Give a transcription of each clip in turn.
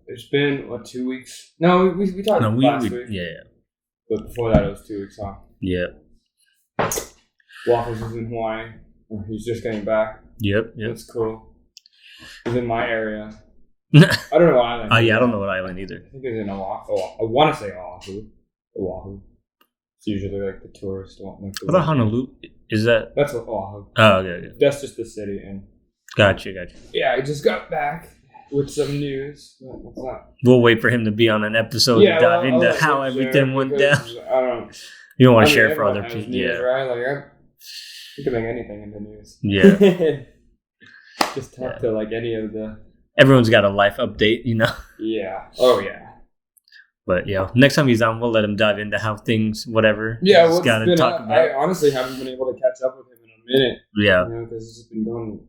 It's been, 2 weeks? No, we talked last week. Yeah. But before that, it was 2 weeks, huh? Yeah. Waffles is in Hawaii. He's just getting back. Yep. That's cool. He's in my area. I don't know what island. I don't know what island either. I think it's in Oahu. I want to say Oahu. It's usually like the tourist one. What about Honolulu? Is that? That's Oahu. Oh, okay. That's just the city. And Gotcha. yeah, I just got back with some news. What's that? We'll wait for him to be on an episode to dive into how everything went down. I don't. You don't want to share it for other people. Yeah. Right? Like, you can make anything in the news. Yeah. Just talk to like any of the. Everyone's got a life update, Yeah. Oh yeah. But next time he's on, we'll let him dive into how things, whatever. Yeah, he's got to talk about. I honestly haven't been able to catch up with him in a minute. Yeah. Because he's just been going.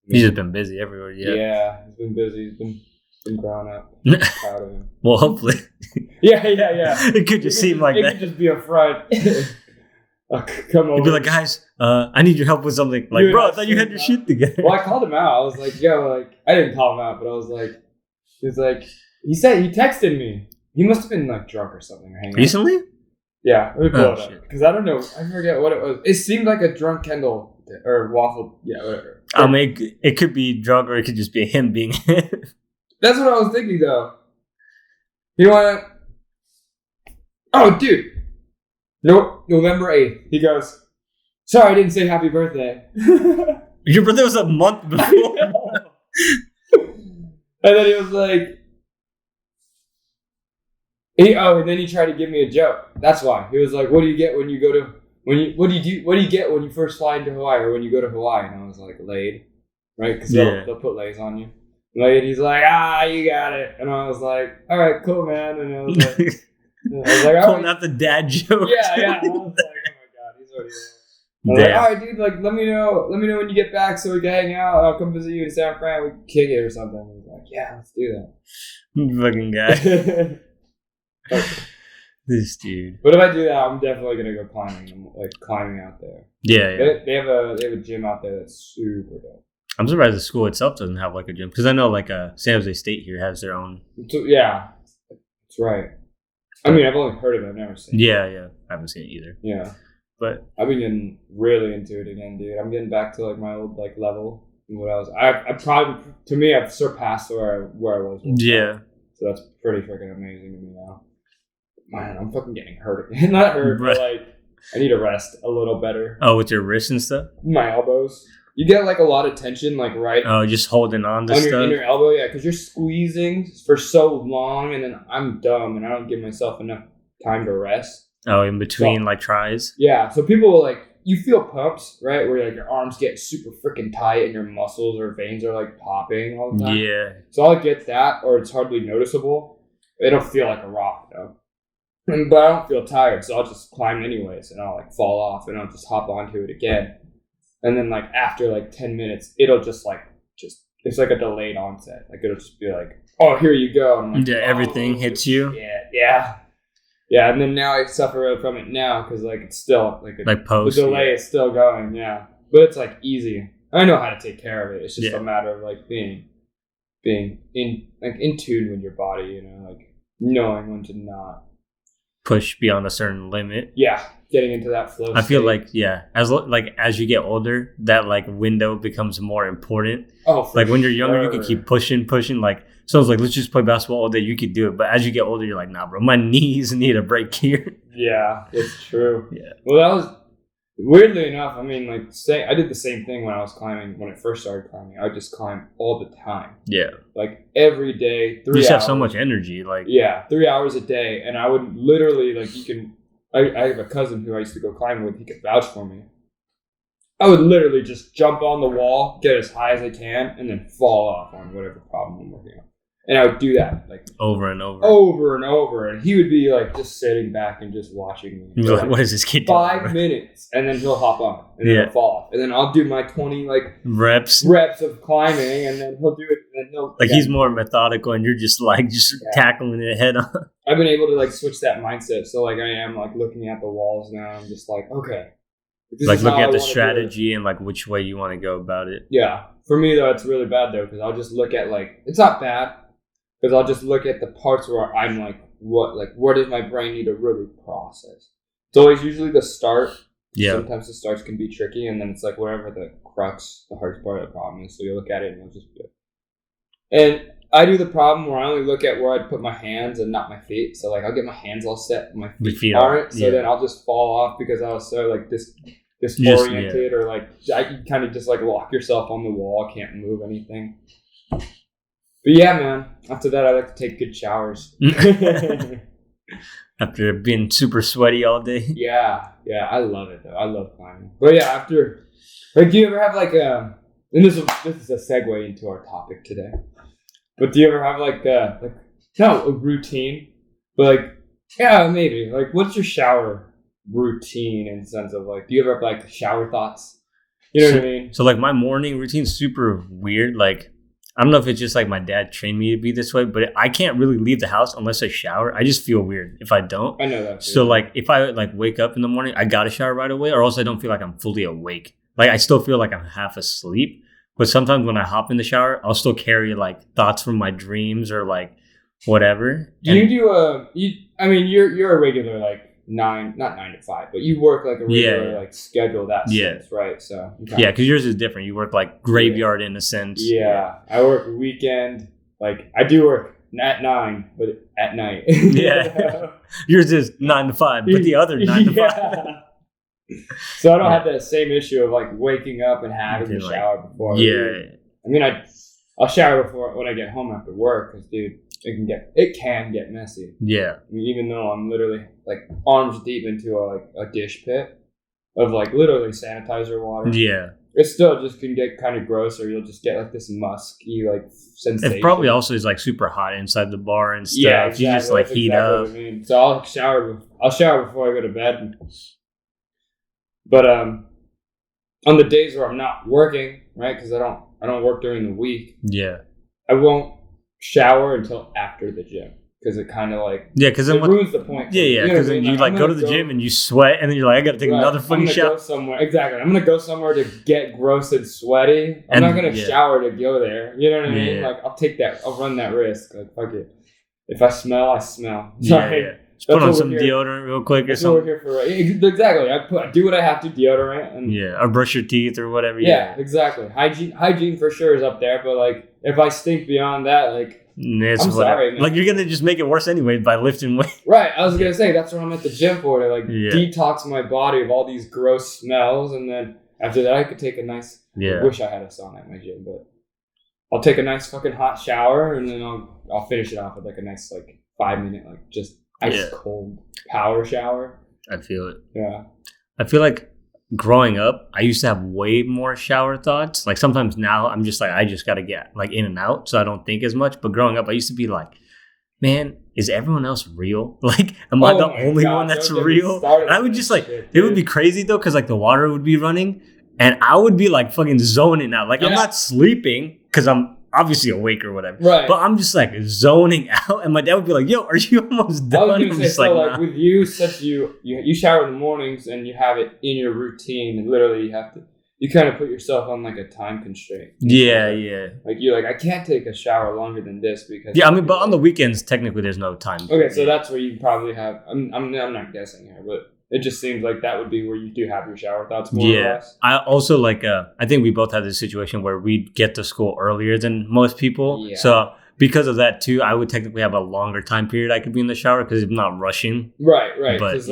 He's just been busy everywhere. Yeah. Yeah, he's been busy. He's been growing up. Proud of him. Well, hopefully. Yeah. It could just seem like that. It could just be a front. Come over. He'd be like, guys, I need your help with something. Like, bro, I thought you had your shit together. Well, I called him out. I was like, I didn't call him out, but I was like, he texted me. He must have been like drunk or something. Recently? Yeah, let me pull it up. Because I don't know. I forget what it was. It seemed like a drunk Kendall or Waffle. Yeah, whatever. It could be drunk or it could just be him being him. That's what I was thinking, though. You know what? Oh, dude. Nope, November 8th. He goes, sorry, I didn't say happy birthday. Your birthday was a month before. And then he was like, and then he tried to give me a joke. That's why. He was like, what do you get when you go to, what do you get when you first fly into Hawaii or when you go to Hawaii? And I was like, laid. Right? Because they'll put lays on you. Laid, he's like, you got it. And I was like, all right, cool, man. And I was like, pulling out the dad joke. Yeah. I was like, oh my god, he's already there. All right, dude. Like, let me know when you get back so we can hang out. I'll come visit you in San Fran. We can kick it or something. He's like, yeah, let's do that. Fucking guy. This dude. But if I do that, I'm definitely gonna go climbing. I'm like climbing out there. Yeah. They have a gym out there that's super dope. I'm surprised the school itself doesn't have like a gym because I know like San Jose State here has their own. Yeah, that's right. I mean, I've only heard of it. I've never seen it. Yeah. I haven't seen it either. Yeah. But I've been getting really into it again, dude. I'm getting back to like my old like level and what I was. I probably, to me, I've surpassed where I was. Yeah. So that's pretty freaking amazing to me now. Man, I'm fucking getting hurt again. Not hurt, but like I need to rest a little better. Oh, with your wrists and stuff? My elbows. You get like a lot of tension, like right. Oh, just holding on to stuff. In your elbow, yeah, because you're squeezing for so long, and then I'm dumb and I don't give myself enough time to rest. Oh, in between like tries. Yeah, so people will like you feel pumps, right? Where like your arms get super freaking tight and your muscles or veins are like popping all the time. Yeah. So I'll get that, or it's hardly noticeable. It'll feel like a rock though. But I don't feel tired, so I'll just climb anyways, and I'll like fall off, and I'll just hop onto it again. And then like after like 10 minutes, it'll just it's like a delayed onset. Like it'll just be like, oh, here you go. And I'm like, everything hits you. Yeah. And then now I suffer from it now because like it's still like post. The delay is still going. Yeah, but it's like easy. I know how to take care of it. It's just a matter of like being in tune with your body. Like knowing when to not push beyond a certain limit. Yeah. Getting into that flow. I feel like as you get older, that like window becomes more important. Oh, like when you're younger, you can keep pushing. Like someone's like, let's just play basketball all day. You could do it, but as you get older, you're like, nah, bro, my knees need a break here. Yeah, it's true. Yeah. Well, that was weirdly enough. I mean, like I did the same thing when I was climbing. When I first started climbing, I would just climb all the time. Yeah. Like every day, 3 hours. You just have so much energy. Like 3 hours a day, and I would literally like you can. I have a cousin who I used to go climbing with. He could vouch for me. I would literally just jump on the wall, get as high as I can, and then fall off on whatever problem I'm working on. And I would do that like over and over. And he would be like just sitting back and just watching me. You're like, what is this kid doing? 5 minutes, and then he'll hop on, and then he'll fall off, and then I'll do my 20 like reps of climbing, and then he'll do it, and then he'll he's more methodical, and you're just tackling it head on. I've been able to like switch that mindset, so like I am like looking at the walls now. I'm just like, okay, like looking at the strategy and like which way you want to go about it. Yeah, for me though, it's really bad though because I'll just look at like it's not bad. because I'll just look at the parts where I'm like, where does my brain need to really process? It's always usually the start. Yeah. Sometimes the starts can be tricky, and then it's like wherever the crux, the hardest part of the problem is. So you look at it and you'll just do it. And I do the problem where I only look at where I'd put my hands and not my feet. So like I'll get my hands all set, and my feet aren't. So then I'll just fall off because I was so like disoriented, or like I can kind of just like lock yourself on the wall, can't move anything. But yeah, man. After that, I like to take good showers. After being super sweaty all day. Yeah, I love it though. I love climbing. But yeah, after, like, do you ever have like and this is a segue into our topic today. But do you ever have like not a routine, but like, yeah, maybe like, what's your shower routine in the sense of like, do you ever have like shower thoughts? You know what I mean? So like my morning routine's super weird. Like, I don't know if it's just like my dad trained me to be this way, but I can't really leave the house unless I shower. I just feel weird if I don't. I know that. So like if I like wake up in the morning, I gotta shower right away, or else I don't feel like I'm fully awake. Like I still feel like I'm half asleep. But sometimes when I hop in the shower, I'll still carry like thoughts from my dreams or like whatever. You're a regular like not 9 to 5, but you work like a regular like schedule sense, right? So because yours is different. You work like graveyard in a sense. Yeah, I work weekend. Like I do work at 9, but at night. Yeah, yours is 9 to 5, but the other 9 to 5. So I don't have that same issue of like waking up and having to shower before. I mean, I'll shower before when I get home after work because, dude, it can get messy. Yeah. I mean, even though I'm literally like arms deep into a dish pit of like literally sanitizer water. Yeah. It still just can get kind of gross, or you'll just get like this musky like sensation. It probably also is like super hot inside the bar and stuff. Yeah, exactly. You just like heat up. What I mean. So I'll shower before I go to bed. But on the days where I'm not working, right? Because I don't work during the week. Yeah. I won't shower until after the gym because it kind of like because it ruins the point. Yeah, because then you like go to the gym and you sweat, and then you're like, I got to take another fucking shower. Go somewhere. Exactly. I'm gonna go somewhere to get gross and sweaty. I'm not gonna shower to go there. You know what I mean? Like I'll take that. I'll run that risk. Like fuck it. If I smell, I smell. Yeah. Just put on some deodorant real quick or something. That's what we're here for. Exactly. I do what I have to, deodorant. And or brush your teeth or whatever. Yeah, exactly. Hygiene for sure is up there, but like if I stink beyond that, like I'm sorry, man. Like you're gonna just make it worse anyway by lifting weight. Right. I was gonna say that's what I'm at the gym for, to like detox my body of all these gross smells, and then after that I could take a nice. I wish I had a sauna at my gym, but I'll take a nice fucking hot shower, and then I'll finish it off with like a nice like 5-minute like just ice cold power shower. I feel it. Yeah. I feel like growing up, I used to have way more shower thoughts. Like sometimes now I'm just like, I just got to get like in and out so I don't think as much. But growing up, I used to be like, man, is everyone else real? Like, am I the only one that's real? And I would just like, it would be crazy though, because like the water would be running and I would be like fucking zoning out. Like I'm not sleeping because I'm obviously awake or whatever. Right. But I'm just like zoning out, and my dad would be like, "Yo, are you almost done?" I was gonna say, so like with you, since you shower in the mornings and you have it in your routine, and literally you kind of put yourself on like a time constraint. Yeah. Like you're like, I can't take a shower longer than this because. Yeah, I mean, but on the weekends, technically, there's no time. Okay, so that's where you probably have. I'm not guessing here, but. It just seems like that would be where you do have your shower thoughts more or less. I also like, I think we both had this situation where we get to school earlier than most people. Yeah. So because of that too, I would technically have a longer time period I could be in the shower because I'm not rushing. Right. Because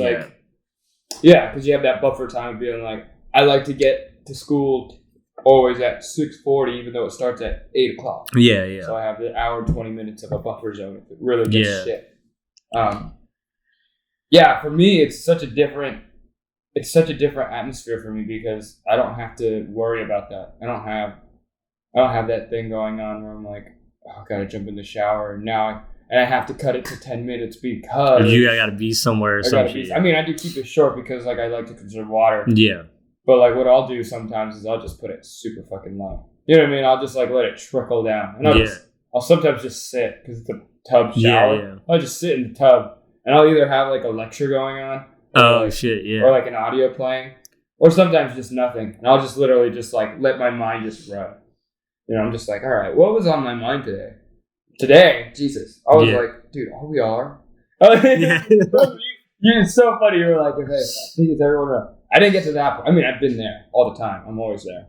because you have that buffer time of being like, I like to get to school always at 6:40, even though it starts at 8 o'clock. Yeah. So I have the hour and 20 minutes of a buffer zone if it really gets shit. Yeah, for me, it's such a different atmosphere for me because I don't have to worry about that. I don't have that thing going on where I'm like, oh, I gotta jump in the shower and I have to cut it to 10 minutes because you gotta be somewhere or something. I mean, I do keep it short because like I like to conserve water. Yeah. But like what I'll do sometimes is I'll just put it super fucking low. You know what I mean? I'll just like let it trickle down, and I'll sometimes just sit because it's a tub shower. Yeah. I'll just sit in the tub. And I'll either have like a lecture going on. Or like an audio playing. Or sometimes just nothing. And I'll just literally just like let my mind just run. You know, I'm just like, all right, what was on my mind today? today, Jesus, I was Yeah. like, dude, all we are. Yeah. It's so funny. You were like, okay, I think it's everyone around. I didn't get to that point. I mean, I've been there all the time. I'm always there.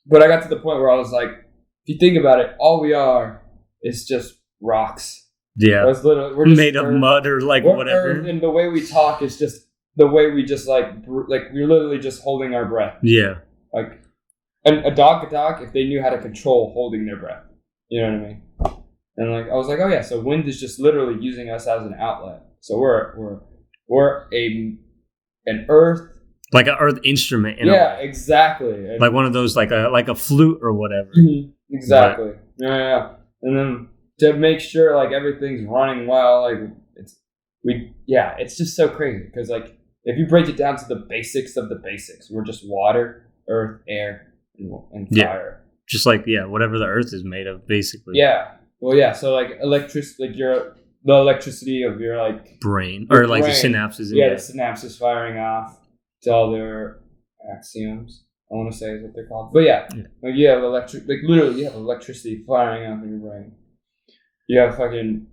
But I got to the point where I was like, if you think about it, all we are is just rocks. Yeah. We're just made of mud or like whatever. Earth, and the way we talk is just the way we just like we're literally just holding our breath. Yeah. Like, and a dog could talk if they knew how to control holding their breath. You know what I mean? And like I was like, oh yeah, so wind is just literally using us as an outlet. So we're an earth. Like an earth instrument. Exactly. Like one of those, like a flute or whatever. Mm-hmm. Exactly. Yeah. And then to make sure like everything's running well, like it's just so crazy because like if you break it down to the basics of the basics, we're just water, earth, air, and fire. Just like whatever the earth is made of, basically. Yeah. Well, yeah. So like the electricity of your like brain or like the synapses. The synapses firing off to all their axioms. I want to say is what they're called. But like you have literally you have electricity firing off in your brain. You have fucking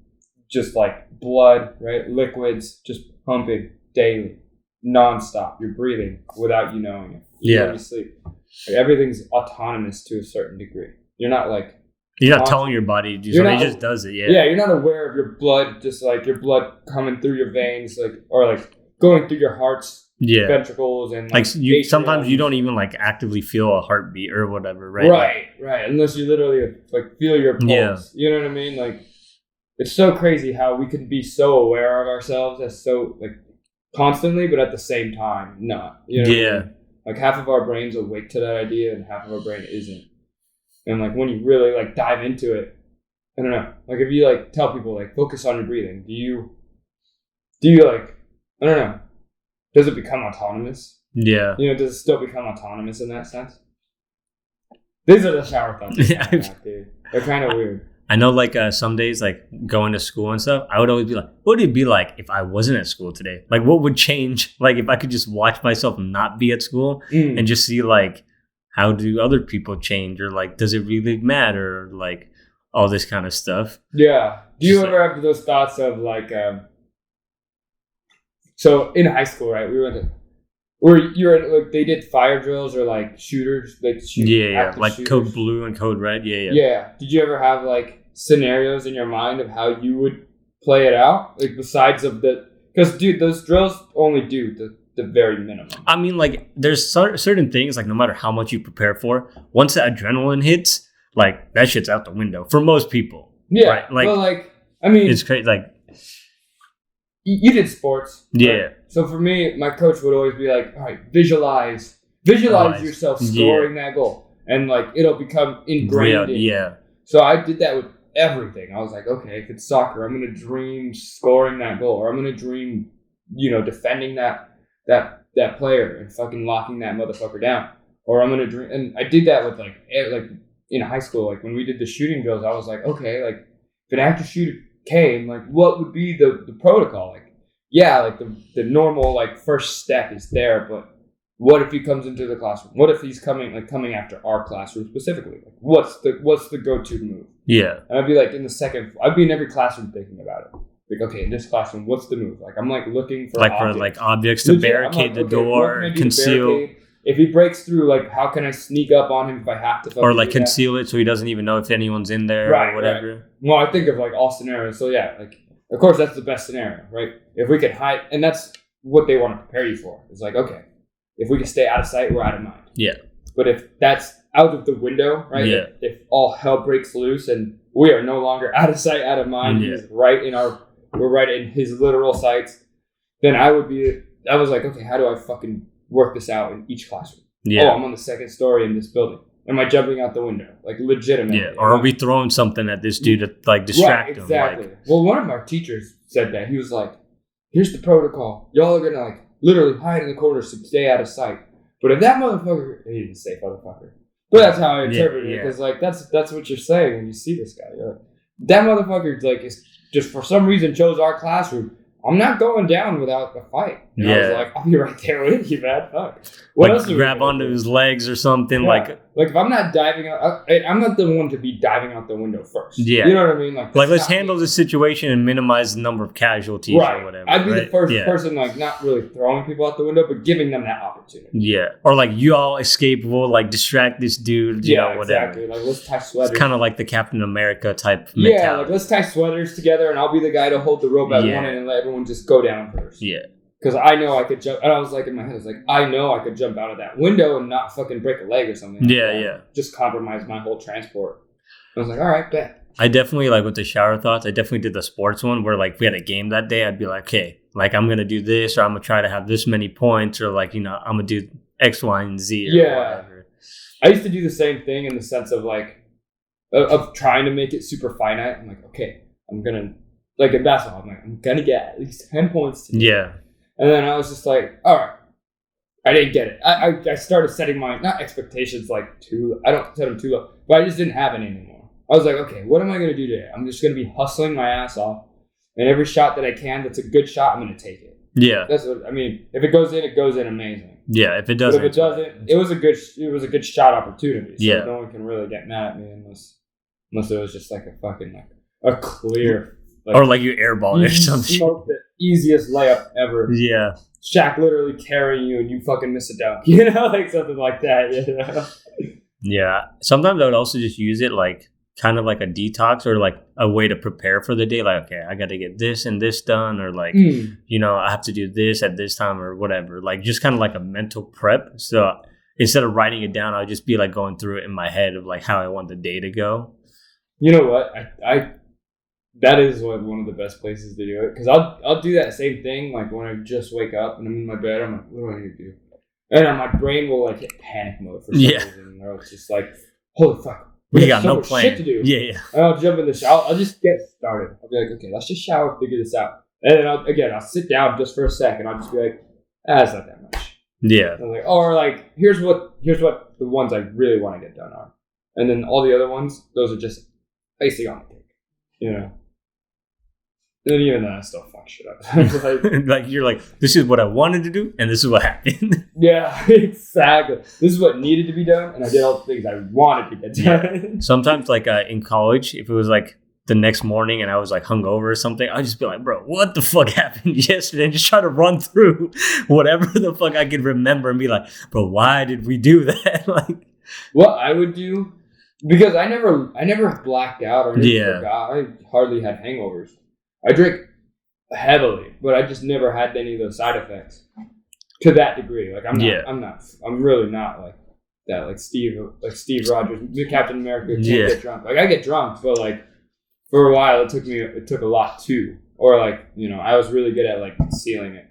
just like blood, right? Liquids just pumping daily, nonstop. You're breathing without you knowing it. You sleep. Like, everything's autonomous to a certain degree. You're not like you're not telling your body to do something. It just does it. Yeah, you're not aware of your blood, just like your blood coming through your veins, like or like going through your heart's ventricles and like you. Sometimes you don't even like actively feel a heartbeat or whatever, right? Right. Unless you literally like feel your pulse. Yeah. You know what I mean? Like it's so crazy how we can be so aware of ourselves as so like constantly, but at the same time not. You know what I mean? Like half of our brain's awake to that idea, and half of our brain isn't. And like when you really like dive into it, I don't know. Like if you like tell people like focus on your breathing, do you like I don't know. Does it become autonomous? Yeah. You know, does it still become autonomous in that sense? These are the shower thoughts. Dude. They're kind of weird. I know like some days like going to school and stuff, I would always be like, what would it be like if I wasn't at school today? Like what would change? Like if I could just watch myself not be at school and just see like how do other people change or like does it really matter? Like all this kind of stuff. Yeah. Do you ever have those thoughts of like so in high school, right? They did fire drills or like shooters, like like shooters. Code blue and code red. Yeah. Did you ever have like scenarios in your mind of how you would play it out? Like besides of because dude, those drills only do the very minimum. I mean, like there's certain things like no matter how much you prepare for, once the adrenaline hits, like that shit's out the window for most people. Yeah. Right? Like, well, like I mean, it's crazy. Like. You did sports. Yeah. Right? So for me, my coach would always be like, all right, visualize yourself scoring that goal. And like, it'll become ingrained in you. So I did that with everything. I was like, okay, if it's soccer, I'm going to dream scoring that goal. Or I'm going to dream, defending that player and fucking locking that motherfucker down. Or I'm going to dream. And I did that with like in high school. Like when we did the shooting drills, I was like, okay, like if an active shooter came, like what would be the protocol? Like like the normal like first step is there, but what if he comes into the classroom? What if he's coming after our classroom specifically? Like what's the go-to move? Yeah. And I'd be like I'd be in every classroom thinking about it. Like, okay, in this classroom, what's the move? Like I'm like looking for objects to barricade the door, conceal. If he breaks through, like, how can I sneak up on him if I have to? Or, like, conceal it so he doesn't even know if anyone's in there or whatever. Right. Well, I think of, like, all scenarios. So, yeah, like, of course, that's the best scenario, right? If we could hide, and that's what they want to prepare you for. It's like, okay, if we can stay out of sight, we're out of mind. Yeah. But if that's out of the window, right? Yeah. If all hell breaks loose and we are no longer out of sight, out of mind, he's we're right in his literal sights, then I was like, okay, how do I fucking work this out in each classroom? Yeah. Oh, I'm on the second story in this building. Am I jumping out the window? Like, legitimately. Yeah, or are we throwing something at this dude to, like, distract him? Exactly. Well, one of our teachers said that. He was like, here's the protocol. Y'all are going to, like, literally hide in the corners to stay out of sight. But if that motherfucker... He didn't say motherfucker. But that's how I interpreted it. Because, like, that's what you're saying when you see this guy. You're like, that motherfucker, like, is just for some reason chose our classroom. I'm not going down without a fight. And I was like, I'll be right there with you, man. Fuck. What else? Grab onto his legs or something. Yeah. Like, Like if I'm not diving out, I'm not the one to be diving out the window first. Yeah. You know what I mean? Like let's handle the situation and minimize the number of casualties or whatever. I'd be the first person, like not really throwing people out the window, but giving them that opportunity. Yeah. Or like you all escape, we'll like distract this dude, you know, whatever. Exactly. Like let's tie sweaters. It's kind of like the Captain America type mentality. Yeah, like let's tie sweaters together and I'll be the guy to hold the rope at one end and let everyone just go down first. Yeah. Because I know I could jump, and I was like in my head, I was like, I know I could jump out of that window and not fucking break a leg or something. Yeah. Just compromise my whole transport. I was like, all right, bet. I definitely, like with the shower thoughts, I definitely did the sports one where like we had a game that day. I'd be like, okay, like I'm going to do this, or I'm going to try to have this many points, or like, you know, I'm going to do X, Y, and Z or whatever. I used to do the same thing in the sense of like, of trying to make it super finite. I'm like, okay, I'm going to, like in basketball, I'm like, I'm going to get at least 10 points today. Yeah. And then I was just like, all right, I didn't get it. I started setting my, not expectations like too, I don't set them too low, but I just didn't have any anymore. I was like, okay, what am I going to do today? I'm just going to be hustling my ass off. And every shot that I can, that's a good shot, I'm going to take it. Yeah. That's what, I mean, if it goes in amazing. Yeah, if it doesn't. But if it doesn't, it was a good shot opportunity. So no one can really get mad at me unless it was just like a fucking, like a clear. Like, or like you airball it or something. Smoked the easiest layup ever. Yeah. Shaq literally carrying you and you fucking miss a dunk. You know, like something like that. You know? Yeah. Sometimes I would also just use it like kind of like a detox or like a way to prepare for the day. Like, okay, I got to get this and this done, or like, you know, I have to do this at this time or whatever. Like just kind of like a mental prep. So instead of writing it down, I'll just be like going through it in my head of like how I want the day to go. You know what? I that is one of the best places to do it, because I'll do that same thing like when I just wake up and I'm in my bed. I'm like, what do I need to do? And then my brain will like hit panic mode for some reason. Or it's just like, holy fuck, we got so no plan. Shit to do. Yeah. And I'll jump in the shower. I'll just get started. I'll be like, okay, let's just shower, figure this out. And then I'll sit down just for a second. I'll just be like, it's not that much. Yeah. I'm like, or like, here's what the ones I really want to get done are, and then all the other ones, those are just icing on the cake. You know. And even then, I still fuck shit up. Like you're like, this is what I wanted to do, and this is what happened. Yeah, exactly. This is what needed to be done, and I did all the things I wanted to get done. Yeah. Sometimes, like in college, if it was like the next morning and I was like hungover or something, I'd just be like, bro, what the fuck happened yesterday? And just try to run through whatever the fuck I could remember and be like, bro, why did we do that? Like, what I would do, because I never blacked out or forgot. I hardly had hangovers. I drink heavily, but I just never had any of those side effects to that degree. Like I'm really not like that. Like Steve Rogers, Captain America can't get drunk. Like I get drunk, but like for a while it took a lot too. Or like, you know, I was really good at like concealing it.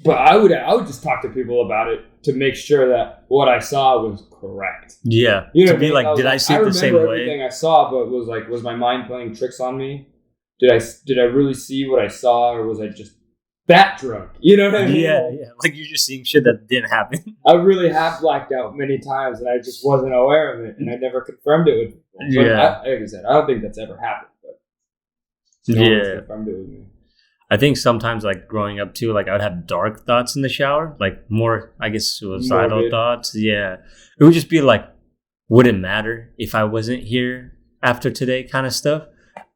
But I would just talk to people about it to make sure that what I saw was correct. Yeah. You know, to be like, did I see it the same way? I remember everything I saw, but was my mind playing tricks on me? Did I really see what I saw, or was I just that drunk? You know what I mean? Yeah. Like you're just seeing shit that didn't happen. I really have blacked out many times, and I just wasn't aware of it, and I never confirmed it with people. Like I said, I don't think that's ever happened, but no one's confirmed it with me. I think sometimes, like growing up too, like I would have dark thoughts in the shower, like more, I guess, suicidal thoughts. Yeah, it would just be like, would it matter if I wasn't here after today, kind of stuff.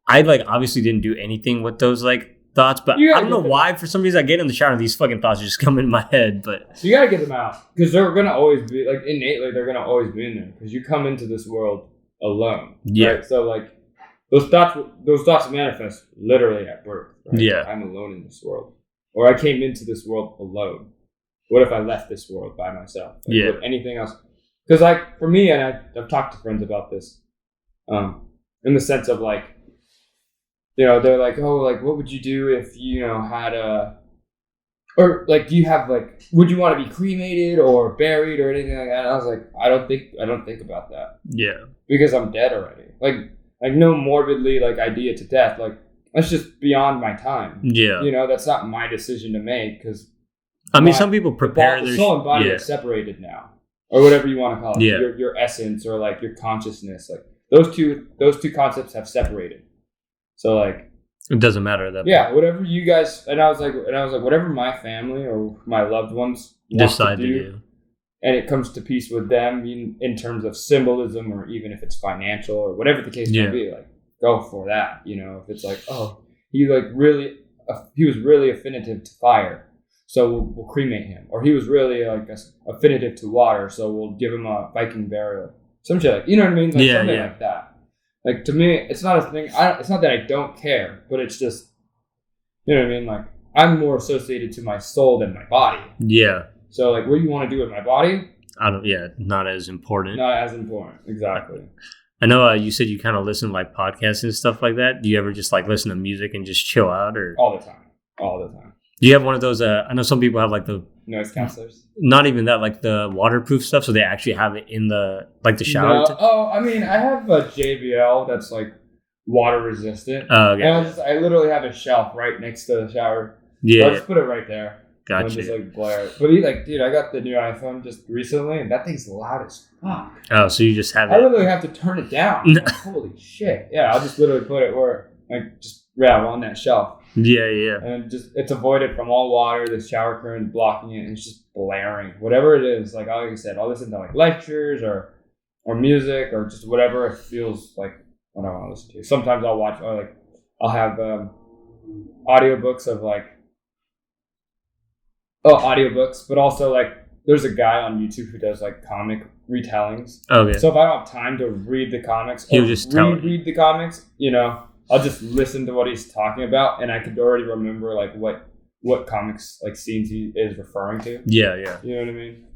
I like obviously didn't do anything with those like thoughts, but I don't know why. For some reason, I get in the shower and these fucking thoughts just come in my head. But you gotta get them out, because they're gonna always be like innately. They're gonna always be in there because you come into this world alone. Yeah. Right? So like. Those thoughts manifest literally at birth. Right? Yeah. I'm alone in this world. Or I came into this world alone. What if I left this world by myself? Like, would anything else? Because like for me, and I've talked to friends about this, in the sense of like, you know, they're like, oh, like what would you do if you know had or like do you have like, would you want to be cremated or buried or anything like that? And I was like, I don't think about that. Yeah. Because I'm dead already. Like no morbidly like idea to death. Like that's just beyond my time. Yeah, you know that's not my decision to make, because I mean some people prepare their soul and body are separated now, or whatever you want to call it. Yeah, your essence or like your consciousness. Like those two concepts have separated. So like it doesn't matter that. Yeah, whatever you guys and I was like whatever my family or my loved ones decide to do. and it comes to peace with them in terms of symbolism, or even if it's financial or whatever the case may be, like go for that. You know, if it's like, oh, he was really affinitive to fire, so we'll cremate him, or he was really like affinitive to water, so we'll give him a Viking burial, some shit like, you know what I mean, like something like that. Like to me, it's not a thing. It's not that I don't care, but it's just, you know what I mean. Like I'm more associated to my soul than my body. Yeah. So, like, what do you want to do with my body? Not as important. Not as important, exactly. I know you said you kind of listen to, like, podcasts and stuff like that. Do you ever just, like, listen to music and just chill out? Or all the time. Do you have one of those, I know some people have, like, the... noise cancelers? Not even that, like, the waterproof stuff, so they actually have it in the, like, the shower? No. I mean, I have a JBL that's, like, water resistant. Oh, okay. And I literally have a shelf right next to the shower. Yeah. So I'll just put it right there. Gotcha. Just like blare it. But dude, I got the new iPhone just recently, and that thing's loud as fuck. Oh, so you just have it? I literally have to turn it down. Like, holy shit! Yeah, I'll just literally put it where, like, just on that shelf. Yeah. And it's avoided from all water. The shower current blocking it, and it's just blaring. Whatever it is, like I said, I'll listen to like lectures or music or just whatever it feels like what I want to listen to. Sometimes I'll watch, or like I'll have audiobooks of like. Audiobooks, but also like there's a guy on YouTube who does like comic retellings. Okay. So if I don't have time to read the comics or read the comics, you know, I'll just listen to what he's talking about, and I could already remember like what comics like scenes he is referring to. Yeah. You know what I mean?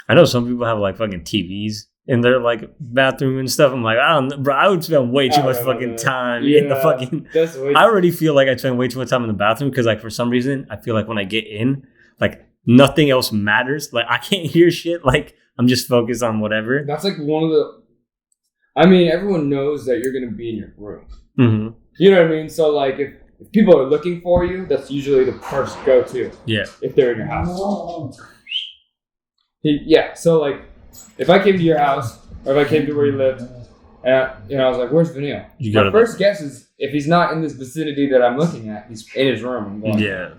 I know some people have like fucking TVs in their like bathroom and stuff. I'm like, I would spend way too much fucking time in the fucking. I already feel like I spend way too much time in the bathroom because like for some reason I feel like when I get in, like nothing else matters. Like I can't hear shit. Like I'm just focused on whatever. That's like one of the. I mean, everyone knows that you're gonna be in your room. Mm-hmm. You know what I mean? So like, if people are looking for you, that's usually the first go-to. Yeah. If they're in your house. Yeah. So like, if I came to your house or if I came to where you lived, and I was like, "Where's Vanille?" My first guess is if he's not in this vicinity that I'm looking at, he's in his room. I'm going, yeah.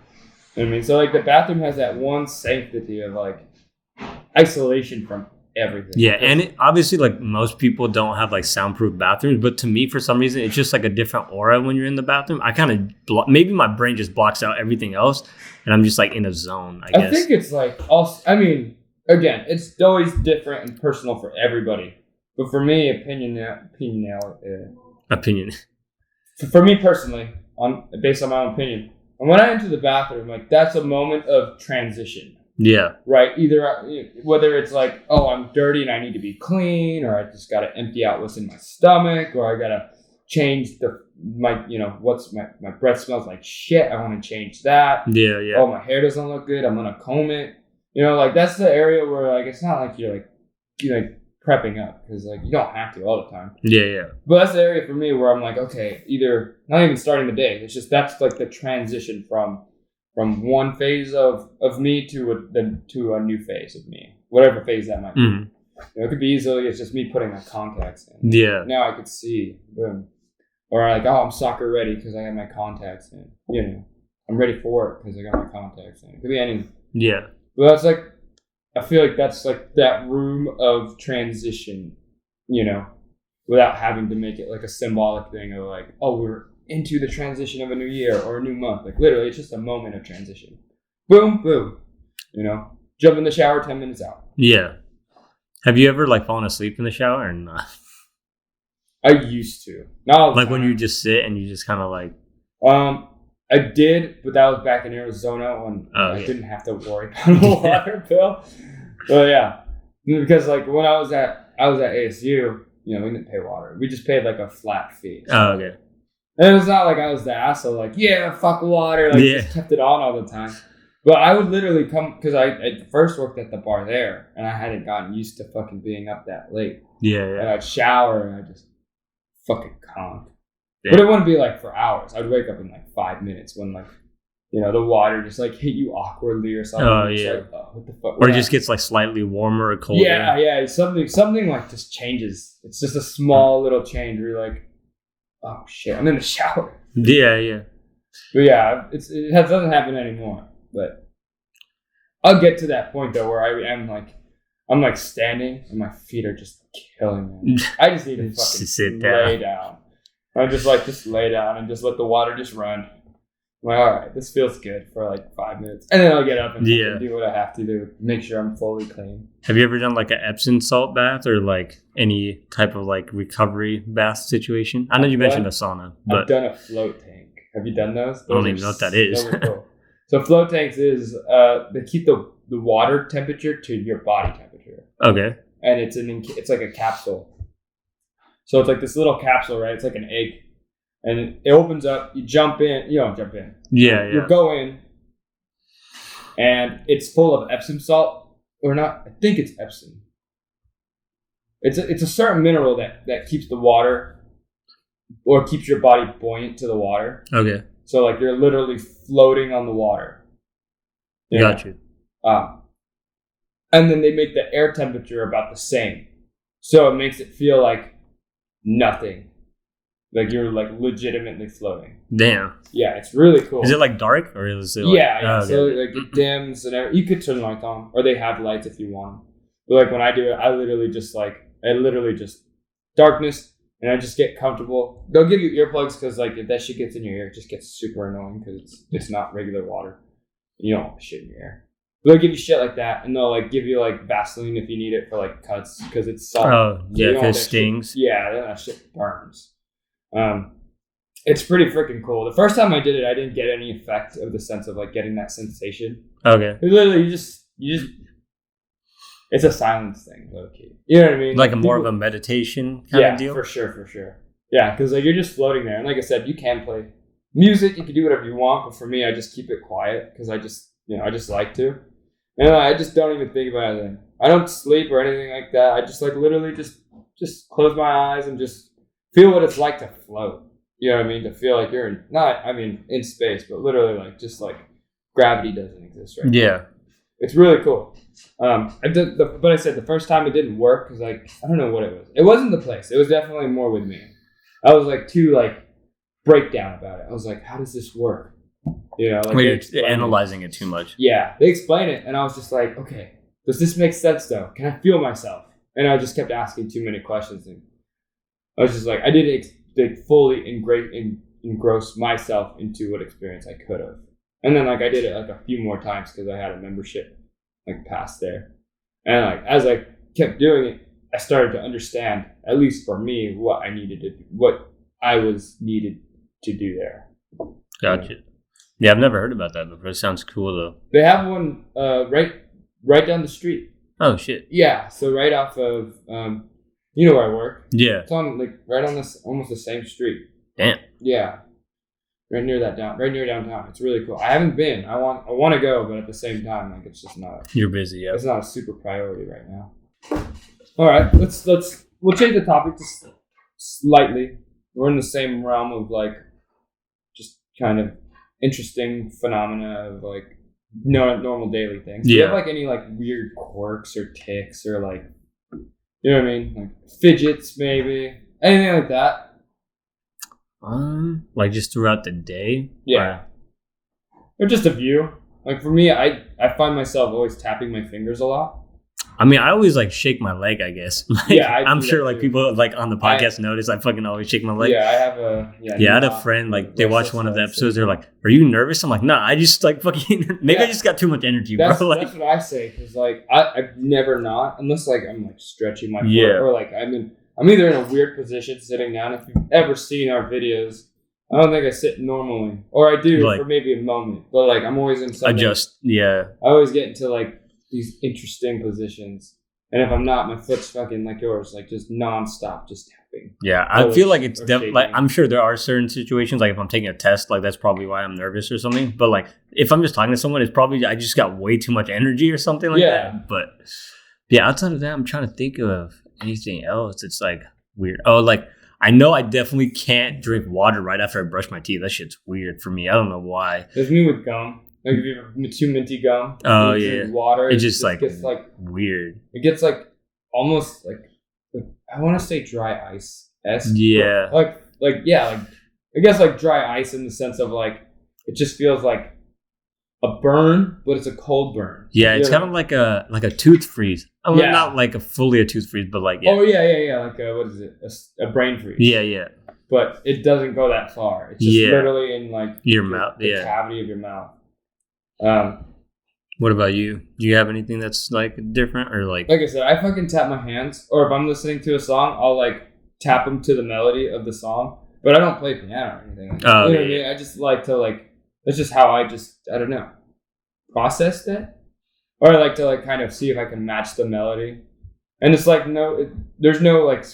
You know what I mean? So, like, the bathroom has that one sanctity of, like, isolation from everything. Yeah, and obviously, like, most people don't have, like, soundproof bathrooms. But to me, for some reason, it's just, like, a different aura when you're in the bathroom. I kind of, maybe my brain just blocks out everything else. And I'm just, like, in a zone, I guess. I think it's, like, also, I mean, again, it's always different and personal for everybody. But for me, opinion. For me personally, based on my own opinion, and when I enter the bathroom, like, that's a moment of transition. Yeah. Right? Either, whether it's like, oh, I'm dirty and I need to be clean, or I just got to empty out what's in my stomach, or I got to change my breath smells like shit. I want to change that. Yeah. Oh, my hair doesn't look good. I'm going to comb it. You know, like, that's the area where, like, it's not like you're prepping up, because, like, you don't have to all the time. Yeah. But that's the area for me where I'm like, okay, either not even starting the day. It's just that's like the transition from one phase of me to a new phase of me, whatever phase that might be. Mm-hmm. You know, it could be easily it's just me putting my contacts in. Yeah. Now I could see, boom, or like, oh, I'm soccer ready because I have my contacts in. You know, I'm ready for it because I got my contacts in. It could be anything. Yeah. But that's like. I feel like that's like that room of transition, you know, without having to make it like a symbolic thing of like, oh, we're into the transition of a new year or a new month. Like literally, it's just a moment of transition. Boom, boom. You know, jump in the shower, 10 minutes out. Yeah. Have you ever like fallen asleep in the shower or not? I used to. Not all the like time. When you just sit and you just kind of like. I did, but that was back in Arizona when I didn't have to worry about a water bill. But yeah, because like when I was at ASU, you know, we didn't pay water. We just paid like a flat fee. So. Oh, okay. And it was not like I was the asshole, like, yeah, fuck water, like just kept it on all the time. But I would literally come, because I first worked at the bar there, and I hadn't gotten used to fucking being up that late. Yeah. And I'd shower, and I'd just fucking conked. Yeah. But it wouldn't be like for hours. I'd wake up in like 5 minutes when like, you know, the water just like hit you awkwardly or something. Oh, yeah. Like, oh, what the fuck? Or it just gets like slightly warmer or colder. Yeah. Something like just changes. It's just a small little change where you're like, oh shit, I'm in the shower. Yeah. But yeah, it doesn't happen anymore. But I'll get to that point though where I am like, I'm like standing and my feet are just killing me. I just need to fucking sit lay down. I just lay down and just let the water just run. I'm like, all right, this feels good for like 5 minutes. And then I'll get up and do what I have to do. Make sure I'm fully clean. Have you ever done like an Epsom salt bath or like any type of like recovery bath situation? I know you mentioned a sauna, but I've done a float tank. Have you done those? I don't even know what that is. Cool. So float tanks is they keep the water temperature to your body temperature. Okay. And it's like a capsule. So it's like this little capsule, right? It's like an egg. And it opens up, you jump in, you don't jump in. Yeah. You go in, and it's full of Epsom salt, or not, I think it's Epsom. It's a certain mineral that keeps the water, or keeps your body buoyant to the water. Okay. So like you're literally floating on the water. Got you. And then they make the air temperature about the same. So it makes it feel like nothing. Like you're like legitimately floating. Damn. Yeah, it's really cool. Is it like dark or is it like... Yeah. So like it dims and you could turn lights on, or they have lights if you want. But like when I do it, I literally just darkness, and I just get comfortable. They'll give you earplugs because like if that shit gets in your ear, it just gets super annoying because it's not regular water. You don't want shit in your ear. They'll give you shit like that, and they'll like give you like Vaseline if you need it for like cuts because it's salt. Oh yeah, because it stings. Yeah, that shit burns. It's pretty freaking cool. The first time I did it, I didn't get any effect of the sense of like getting that sensation. Okay. Literally, you just it's a silence thing, low key. You know what I mean? Like more of a meditation kind of deal? For sure. Yeah, because like you're just floating there. And like I said, you can play music, you can do whatever you want, but for me, I just keep it quiet because I just like to. And I just don't even think about anything. I don't sleep or anything like that. I just like literally just close my eyes and just feel what it's like to float. You know what I mean? To feel like you're in space, but literally like just like gravity doesn't exist right now. It's really cool. But I said the first time it didn't work because like I don't know what it was. It wasn't the place. It was definitely more with me. I was like too like breakdown about it. I was like, how does this work? You know, like you're analyzing it too much. Yeah, they explain it, and I was just like, okay, does this make sense though? Can I feel myself? And I just kept asking too many questions, and I was just like, I didn't fully engross myself into what experience I could have. And then like I did it like a few more times because I had a membership like pass there, and like as I kept doing it, I started to understand, at least for me, what I was needed to do there. Gotcha. Yeah, I've never heard about that before. It sounds cool though. They have one right down the street. Oh shit. Yeah, so right off of you know where I work. Yeah. It's on like right on this almost the same street. Damn. Yeah. Right near downtown. It's really cool. I haven't been. I want to go, but at the same time, like it's just not. You're busy, yeah. It's not a super priority right now. All right, we'll change the topic just slightly. We're in the same realm of like just kind of interesting phenomena of like normal daily things. Do you have like any like weird quirks or tics or like, you know what I mean? Like fidgets maybe, anything like that? Like just throughout the day? Yeah. Or just a view. Like for me, I find myself always tapping my fingers a lot. I mean, I always like shake my leg, I guess. Like, yeah, I'm sure like people like on the podcast notice I fucking always shake my leg. Yeah, I have a I had a friend like they watched one of the episodes. They're like, "Are you nervous?" I'm like, "Nah, I just like fucking maybe I just got too much energy, bro." Like, that's what I say because like I've never not unless like I'm like stretching my foot or like I'm either in a weird position sitting down. If you've ever seen our videos, I don't think I sit normally, or I do for maybe a moment, but like I'm always in something. I always get into like these interesting positions. And if I'm not, my foot's fucking like yours, like just nonstop, just tapping. Yeah, I feel like it's definitely like I'm sure there are certain situations like if I'm taking a test, like that's probably why I'm nervous or something. But like if I'm just talking to someone, it's probably I just got way too much energy or something like that. But yeah, outside of that, I'm trying to think of anything else. It's like weird. Oh, like I know I definitely can't drink water right after I brush my teeth. That shit's weird for me. I don't know why. There's me with gum. Like if you have too minty gum, water. It just like gets like weird. It gets like almost like I want to say dry ice. Yeah. Like I guess like dry ice in the sense of like it just feels like a burn, but it's a cold burn. Yeah, it's kind of like a tooth freeze. I mean, not like fully a tooth freeze, but like Oh yeah. Like what is it? A brain freeze. Yeah. But it doesn't go that far. It's just literally in like your mouth, the cavity of your mouth. What about you? Do you have anything that's like different or like? Like I said, I fucking tap my hands, or if I'm listening to a song, I'll like tap them to the melody of the song. But I don't play piano or anything. Like that. You know what I mean? I just like to like. That's just how I don't know, process that, or I like to like kind of see if I can match the melody. And it's like there's no like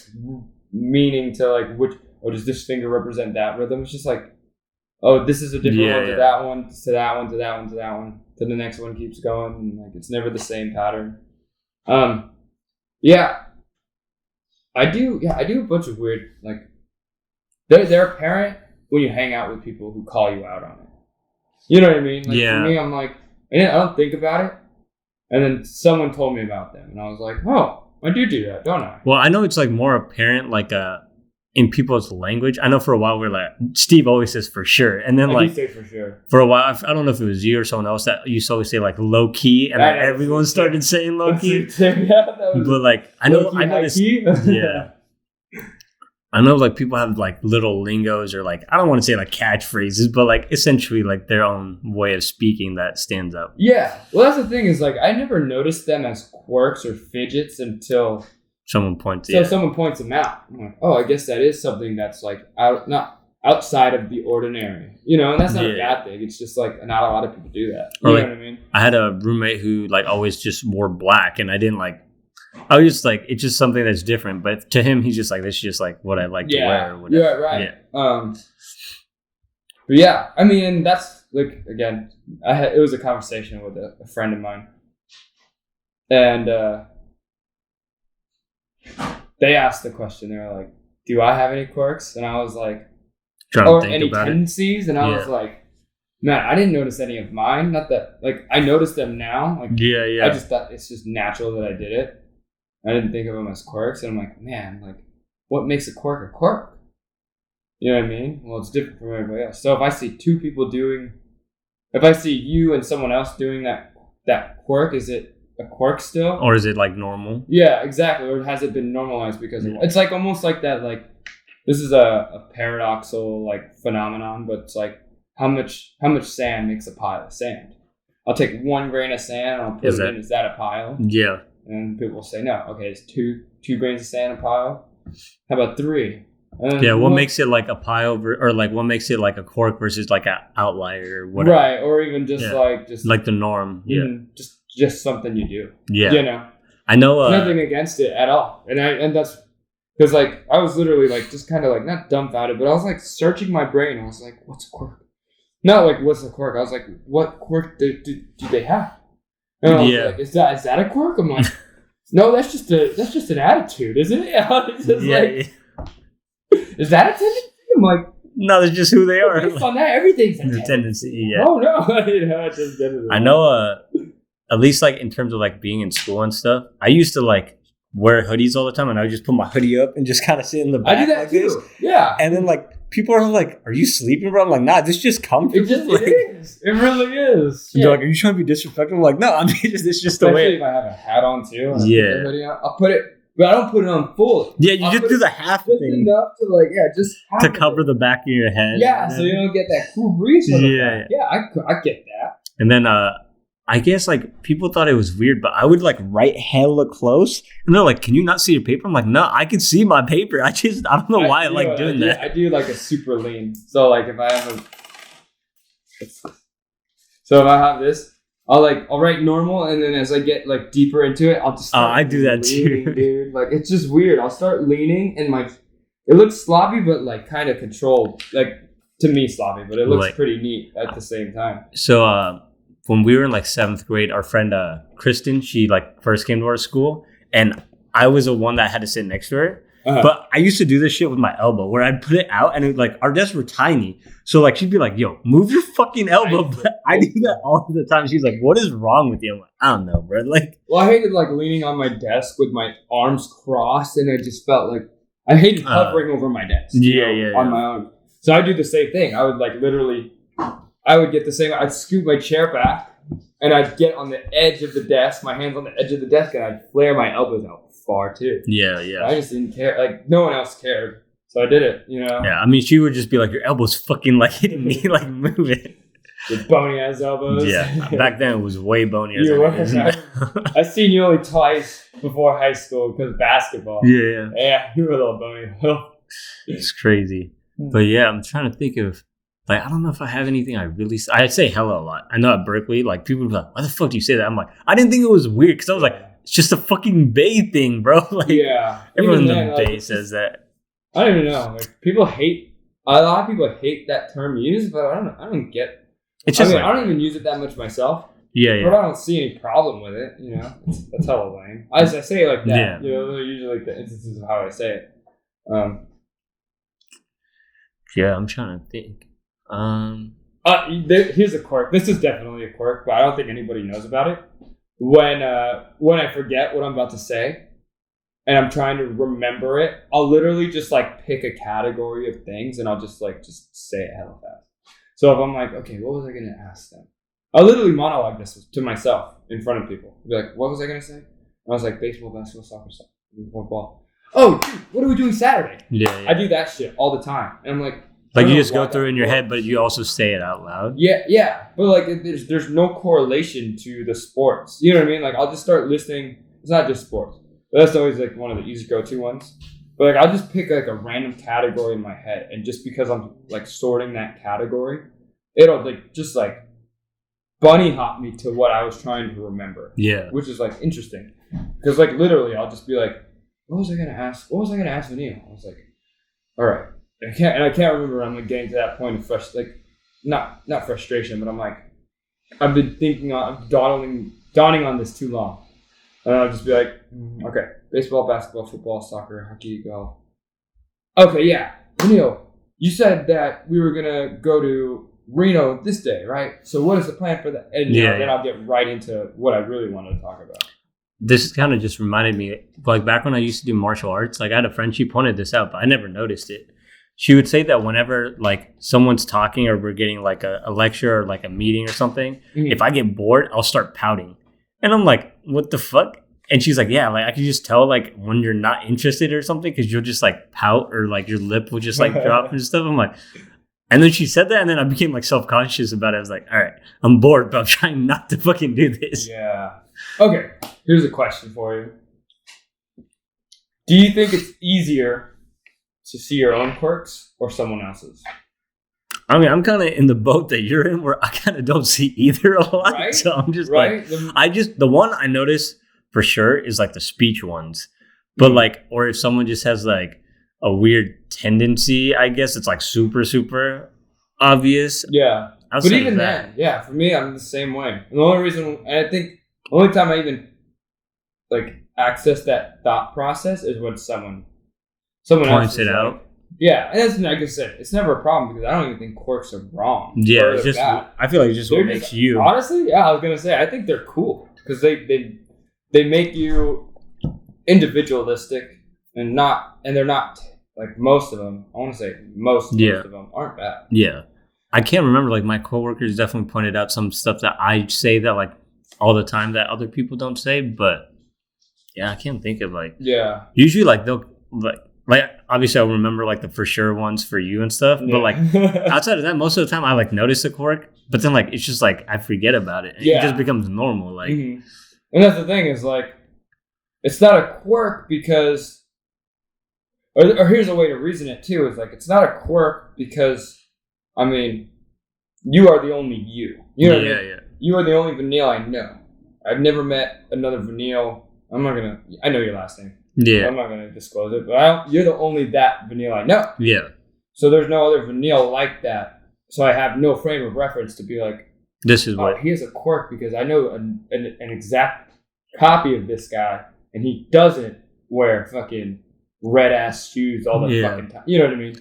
meaning to like which. Or does this finger represent that rhythm? It's just like, oh, this is a different one to that one, to that one, to that one, to that one. Then the next one keeps going, and like it's never the same pattern. I do a bunch of weird like. They're apparent when you hang out with people who call you out on it. You know what I mean? Like for me, I'm like, I don't think about it, and then someone told me about them, and I was like, oh, I do that, don't I? Well, I know it's like more apparent, like in people's language. I know for a while we're like, Steve always says for sure. And then I do say for sure. For a while, I don't know if it was you or someone else that used to always say like low key. And then everyone started saying low key. But like, I know this. Yeah. I know like people have like little lingos or like, I don't want to say like catchphrases, but like essentially like their own way of speaking that stands out. Yeah. Well, that's the thing is like, I never noticed them as quirks or fidgets until someone points them out. I'm like, oh, I guess that is something that's like not outside of the ordinary, you know, and that's not a bad thing. It's just like not a lot of people do that. You know what I mean? I had a roommate who like always just wore black, and I was just like, it's just something that's different. But to him, he's just like, this is just like what I like to wear or whatever. Yeah, right. Yeah. But yeah, I mean, that's like, again, it was a conversation with a friend of mine, and they asked the question. They were like, do I have any quirks? And I was like, or any tendencies? And I was like, man, I didn't notice any of mine. Not that, like, I noticed them now. Like, I just thought it's just natural that I did it. I didn't think of them as quirks. And I'm like, man, like, what makes a quirk a quirk? You know what I mean? Well, it's different from everybody else. So if I see two people if I see you and someone else doing that quirk, is it a quirk still? Or is it like normal? Yeah, exactly. Or has it been normalized because it's like almost like that, like, this is a paradoxical like phenomenon, but it's like how much sand makes a pile of sand? I'll take 1 grain of sand and I'll put it in. Is that a pile? Yeah. And people will say no. Okay, it's two grains of sand a pile. How about 3? What makes it like a pile or like what makes it like a quirk versus like an outlier or whatever? Right, or even just like the norm. Yeah. Just something you do. Yeah. You know. I know nothing against it at all. And that's because like I was literally like just kind of like not dumbfounded, but I was like searching my brain. I was like, what's a quirk? Not like what's a quirk. I was like, what quirk do they have? And I was like, is that a quirk? I'm like, no, that's just an attitude, isn't it? It's just is that a tendency? I'm like, no, that's just who they are. Based on that, everything's a tendency. Yeah. Oh no, I know. At least like in terms of like being in school and stuff, I used to like wear hoodies all the time, and I would just put my hoodie up and just kind of sit in the back. I do that like too. This. Yeah. And then like people are like, "Are you sleeping, bro?" I'm like, "Nah, this just comfortable." It is. It really is. They're like, "Are you trying to be disrespectful?" I'm like, "No, I'm just this just the way." Especially if I have a hat on too. And yeah. I put the hoodie on, I'll put it, but I don't put it on fully. Yeah, you just do the half just thing enough to like, just to cover the back of your head. Yeah, so you don't get that cool breeze. Yeah, I get that. And then I guess like people thought it was weird, but I would like write hella close, and they're like, "Can you not see your paper?" I'm like, "No, I can see my paper. I don't know why I like doing that." I do like a super lean. So like if I have this, I'll write normal, and then as I get like deeper into it, I'll just I do that leaning, too, dude. Like it's just weird. I'll start leaning, and it looks sloppy, but like kind of controlled. Like to me, sloppy, but it looks pretty neat at the same time. So when we were in like 7th grade, our friend Kristen, she like first came to our school, and I was the one that had to sit next to her. Uh-huh. But I used to do this shit with my elbow, where I'd put it out, and it, like our desks were tiny, so like she'd be like, "Yo, move your fucking elbow." But I do that all the time. She's like, "What is wrong with you?" I'm like, "I don't know, bro." Like, well, I hated like leaning on my desk with my arms crossed, and I just felt like I hated hovering over my desk. On my own. So I do the same thing. I would like literally. I would get the same. I'd scoot my chair back, and I'd get on the edge of the desk, my hands on the edge of the desk, and I'd flare my elbows out far too. Yeah. I just didn't care. Like no one else cared, so I did it. Yeah, I mean, she would just be like, "Your elbow's fucking like hitting me, like move it." With bony ass elbows. Yeah, back then it was way bonier. I seen you only twice before high school because of basketball. Yeah, you were a little bony. It's crazy, but yeah, I'm trying to think of like I don't know if I have anything I say hello a lot. I know at Berkeley, like people would be like, "Why the fuck do you say that?" I'm like, I didn't think it was weird because I was like, it's just a fucking Bay thing, bro. Like, everyone in the Bay says that. I don't even know. Like a lot of people hate that term used, but I don't get. It's just I don't even use it that much myself. Yeah. But I don't see any problem with it. That's hella lame. I say it like that. Yeah. Those are usually like the instances of how I say it. Yeah, I'm trying to think. Here's a quirk. This is definitely a quirk, but I don't think anybody knows about it. When I forget what I'm about to say, and I'm trying to remember it, I'll literally just like pick a category of things, and I'll just say it hella fast. So if I'm like, okay, what was I going to ask them? I'll literally monologue this to myself in front of people. I'll be like, what was I going to say? And I was like, baseball, basketball, soccer, football. Oh, dude, what are we doing Saturday? Yeah. I do that shit all the time. And I'm like you just go through it in your head, but you also say it out loud. Yeah. But like, there's no correlation to the sports. You know what I mean? Like, I'll just start listing. It's not just sports. But that's always like one of the easy go-to ones. But like I'll just pick like a random category in my head, and just because I'm like sorting that category, it'll like just like bunny hop me to what I was trying to remember. Yeah. Which is like interesting. Because like literally I'll just be like, what was I gonna ask Vanille? I was like, all right. I can't remember. I'm like getting to that point of not frustration, but I'm like, I've been thinking on dawning on this too long. And I'll just be like, okay, baseball, basketball, football, soccer, hockey, golf. Okay, yeah. Neil, you said that we were going to go to Reno this day, right? So what is the plan for that? And then I'll get right into what I really wanted to talk about. This kind of just reminded me, like back when I used to do martial arts, like I had a friend, she pointed this out, but I never noticed it. She would say that whenever like someone's talking or we're getting like a lecture or like a meeting or something, if I get bored, I'll start pouting. And I'm like, what the fuck? And she's like, yeah, like I can just tell like when you're not interested or something because you'll just like pout or like your lip will just like drop and stuff. I'm like, and then she said that and then I became like self-conscious about it. I was like, all right, I'm bored, but I'm trying not to fucking do this. Yeah. Okay, here's a question for you. Do you think it's easier to see your own quirks or someone else's? I mean, I'm kind of in the boat that you're in where I kind of don't see either a lot. Right? So I'm just like, the one I notice for sure is like the speech ones. But like, or if someone just has like a weird tendency, I guess it's like super, super obvious. Yeah. But even then, yeah, for me, I'm the same way. And the only reason, and I think the only time I even like access that thought process is when someone points it out. Yeah, and that's like I said, it's never a problem because I don't even think quirks are wrong. Yeah, it's just I feel like it's just what makes you. Honestly, yeah, I was gonna say I think they're cool because they make you individualistic and they're not like most of them. I want to say most of them aren't bad. Yeah, I can't remember. Like my coworkers definitely pointed out some stuff that I say that like all the time that other people don't say, but yeah, I can't think of like usually like they'll like obviously I'll remember like the for sure ones for you and stuff, but like outside of that, most of the time I like notice a quirk, but then like it's just like I forget about it. It just becomes normal. Like, and that's the thing is like it's not a quirk because, or here's a way to reason it too is like it's not a quirk because I mean you are the only you. You know what I mean? Yeah. You are the only Vanille I know. I've never met another Vanille. I know your last name. Yeah. I'm not going to disclose it, but you're the only that Vanille I know. Yeah. So there's no other Vanille like that. So I have no frame of reference to be like, this is what he has a quirk because I know an exact copy of this guy and he doesn't wear fucking red ass shoes all the fucking time. You know what I mean?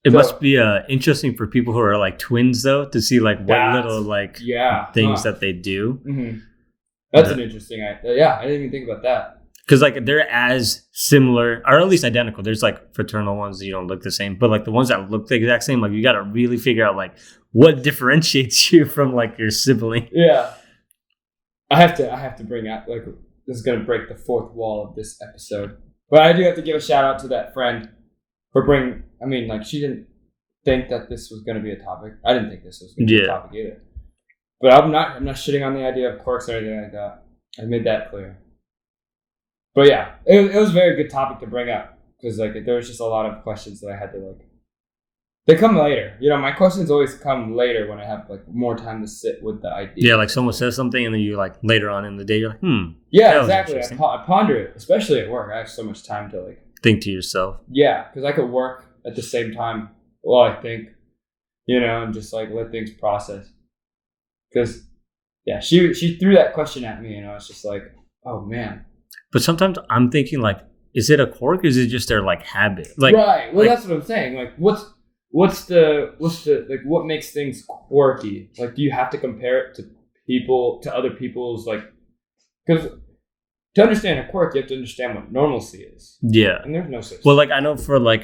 It must be interesting for people who are like twins though to see like what little like things that they do. Mm-hmm. That's an interesting idea. I didn't even think about that. Because like they're as similar, or at least identical. There's like fraternal ones that you don't look the same, but like the ones that look the exact same, like you got to really figure out like what differentiates you from like your sibling? Yeah. I have to bring out, like, this is going to break the fourth wall of this episode. But I do have to give a shout out to that friend for bringing, I mean, like, she didn't think that this was going to be a topic. I didn't think this was going to be a topic either. But I'm not shitting on the idea of quirks or anything like that. I made that clear. But yeah, it was a very good topic to bring up. Because, like, there was just a lot of questions that I had to, like, they come later. You know, my questions always come later when I have, like, more time to sit with the idea. Yeah, like someone says something and then you, like, later on in the day, you're like, Yeah, exactly. I ponder it, especially at work. I have so much time to, like... think to yourself. Yeah, because I could work at the same time while I think, you know, and just, like, let things process. Because, yeah, she threw that question at me and I was just like, oh, man. But sometimes I'm thinking, like, is it a quirk or is it just their, like, habit? Like, right. Well, that's what I'm saying. Like, what's the like, what makes things quirky? Like, do you have to compare it to other people's, like, because to understand a quirk, you have to understand what normalcy is. Yeah. And there's no such Well, like, I know for, like,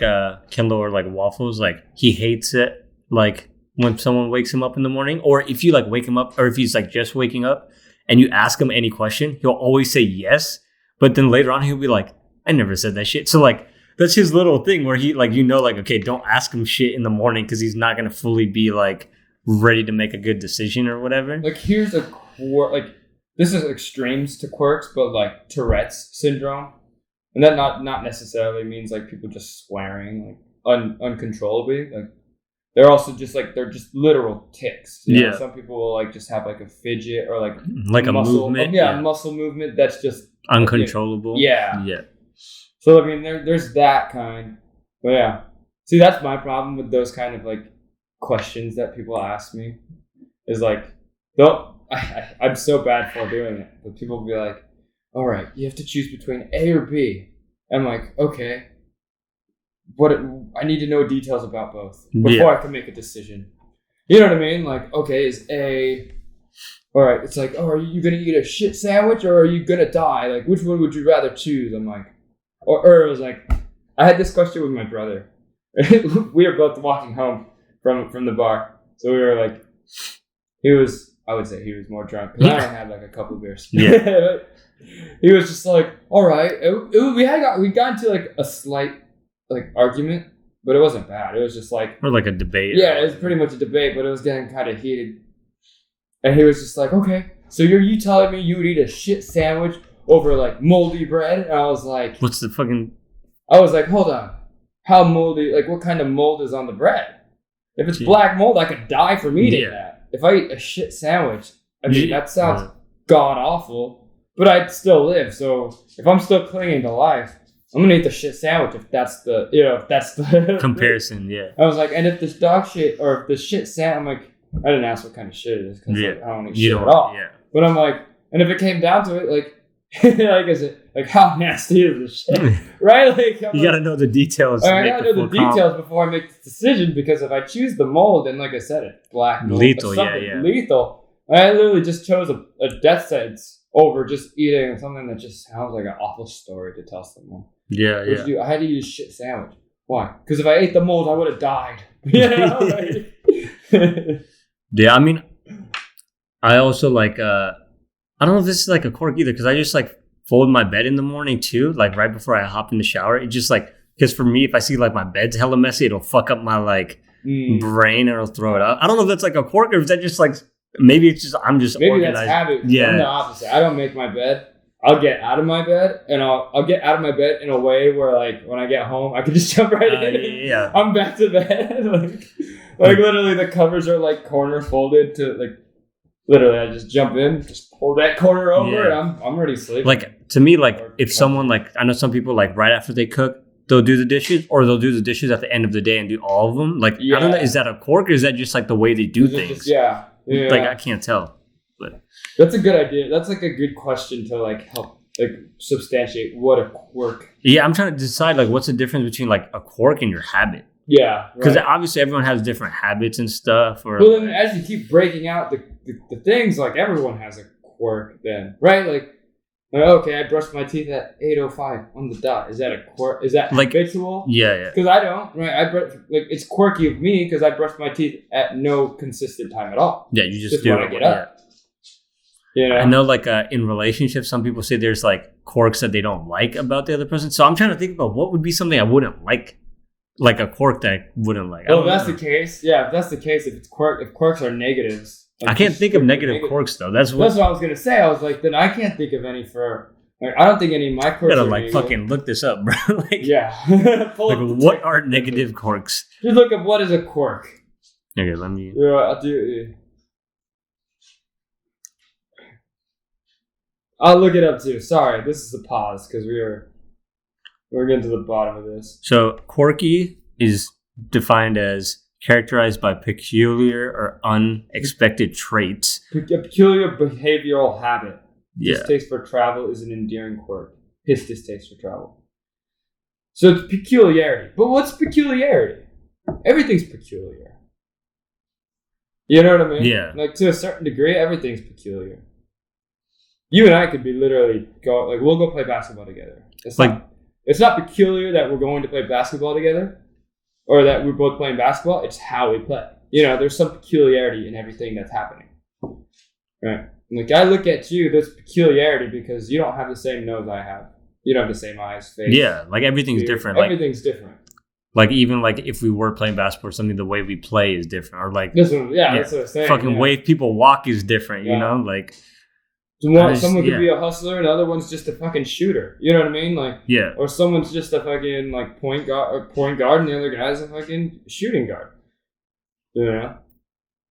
Kendall or, like, Waffles, like, he hates it, like, when someone wakes him up in the morning, or if you, like, wake him up, or if he's, like, just waking up and you ask him any question, he'll always say yes, but then later on he'll be like, I never said that shit. So, like, that's his little thing where he, like, you know, like, okay, don't ask him shit in the morning because he's not going to fully be, like, ready to make a good decision or whatever. Like, here's a quirk, like, this is extremes to quirks, but, like, Tourette's syndrome. And that not necessarily means, like, people just swearing, like, uncontrollably. Like, they're also just, like, they're just literal tics. You know? Some people will, like, just have, like, a fidget or, like a muscle movement. Muscle movement that's just uncontrollable. Yeah. So, I mean, there's that kind. But, yeah. See, that's my problem with those kind of, like, questions that people ask me. Is, like, I'm so bad for doing it. But people will be like, all right, you have to choose between A or B. I'm like, okay. I need to know details about both before I can make a decision. You know what I mean? Like, okay, is A... All right, it's like, oh, are you going to eat a shit sandwich or are you going to die? Like, which one would you rather choose? I'm like... Or it was like... I had this question with my brother. We were both walking home from the bar. So we were like... I would say he was more drunk. Because I only had like a couple of beers. Yeah. He was just like, all right. We got into like a slight like argument, but it wasn't bad. It was just like... Or like a debate. Yeah, it was pretty much a debate, but it was getting kind of heated. And he was just like, okay, so you telling me you would eat a shit sandwich over like moldy bread? And I was like... What's the fucking... I was like, hold on. How moldy, like what kind of mold is on the bread? If it's black mold, I could die from eating that. If I eat a shit sandwich, I mean, that sounds god awful, but I'd still live. So if I'm still clinging to life, I'm gonna eat the shit sandwich if that's the comparison. Yeah. I was like, and if this dog shit or if this shit sandwich, I'm like, I didn't ask what kind of shit it is because like, I don't eat shit at all. Yeah. But I'm like, and if it came down to it, like, like is it like how nasty is this shit, right? Like you gotta know the details. I gotta know the details before I make this decision because if I choose the mold, then like I said, it's black mold, lethal, lethal. I literally just chose a death sentence over just eating something that just sounds like an awful story to tell someone. Yeah. I had to eat a shit sandwich. Why? Because if I ate the mold, I would have died. You know? Yeah, I mean, I also like, I don't know if this is like a quirk either, because I just like fold my bed in the morning too, like right before I hop in the shower. It just like, because for me, if I see like my bed's hella messy, it'll fuck up my like brain or it'll throw it up. I don't know if that's like a quirk or if that just like, maybe it's just, I'm just maybe organized. That's habit. Yeah. I'm the opposite. I don't make my bed. I'll get out of my bed and I'll get out of my bed in a way where like when I get home, I can just jump right in. Yeah. I'm back to bed. like literally the covers are like corner folded to like, literally I just jump in, just pull that corner over and I'm already sleeping. Like to me, like if someone like, I know some people like right after they cook, they'll do the dishes or they'll do the dishes at the end of the day and do all of them. Like, I don't know, is that a quirk or is that just like the way they do things? Yeah. Like I can't tell. But that's a good idea. That's like a good question to like help like substantiate what a quirk. Yeah, I'm trying to decide like what's the difference between like a quirk and your habit. Yeah, because obviously everyone has different habits and stuff. Or well, then as you keep breaking out the things, like everyone has a quirk, then right? Like Like, okay, I brushed my teeth at 8:05 on the dot. Is that a quirk? Is that Like, habitual? Yeah. Because I don't, right? It's quirky of me because I brush my teeth at no consistent time at all. Yeah, you just do when it. I get up. You know? I know, like, in relationships, some people say there's, like, quirks that they don't like about the other person. So I'm trying to think about what would be something I wouldn't like a quirk that I wouldn't like. Well, if that's the case, if quirks are negatives. I can't think of negative quirks, though. That's what I was going to say. I was like, then I can't think of any for... Like, I don't think any of my quirks I gotta, are like, negative. fucking look this up, bro. Like, yeah. like, what are negative quirks? Just look up what is a quirk. Okay, let me... Yeah, I'll do... I'll look it up too. Sorry, this is a pause because we're getting to the bottom of this. So quirky is defined as characterized by peculiar or unexpected traits. A peculiar behavioral habit. Yeah. Distaste for travel is an endearing quirk. His distaste for travel. So it's peculiarity. But what's peculiarity? Everything's peculiar. You know what I mean? Yeah. Like, to a certain degree, everything's peculiar. You and I could be literally we'll go play basketball together. It's not peculiar that we're going to play basketball together or that we're both playing basketball. It's how we play. You know, there's some peculiarity in everything that's happening. Right? Like, I look at you, there's peculiarity because you don't have the same nose I have. You don't have the same eyes, face. Yeah, like everything's different. Everything's different. Like, even like if we were playing basketball or something, the way we play is different. Or like, that's what I'm saying. Fucking way people walk is different, you know? Like, someone could be a hustler and the other one's just a fucking shooter. You know what I mean? Like, yeah. Or someone's just a fucking like point guard and the other guy's a fucking shooting guard. You know?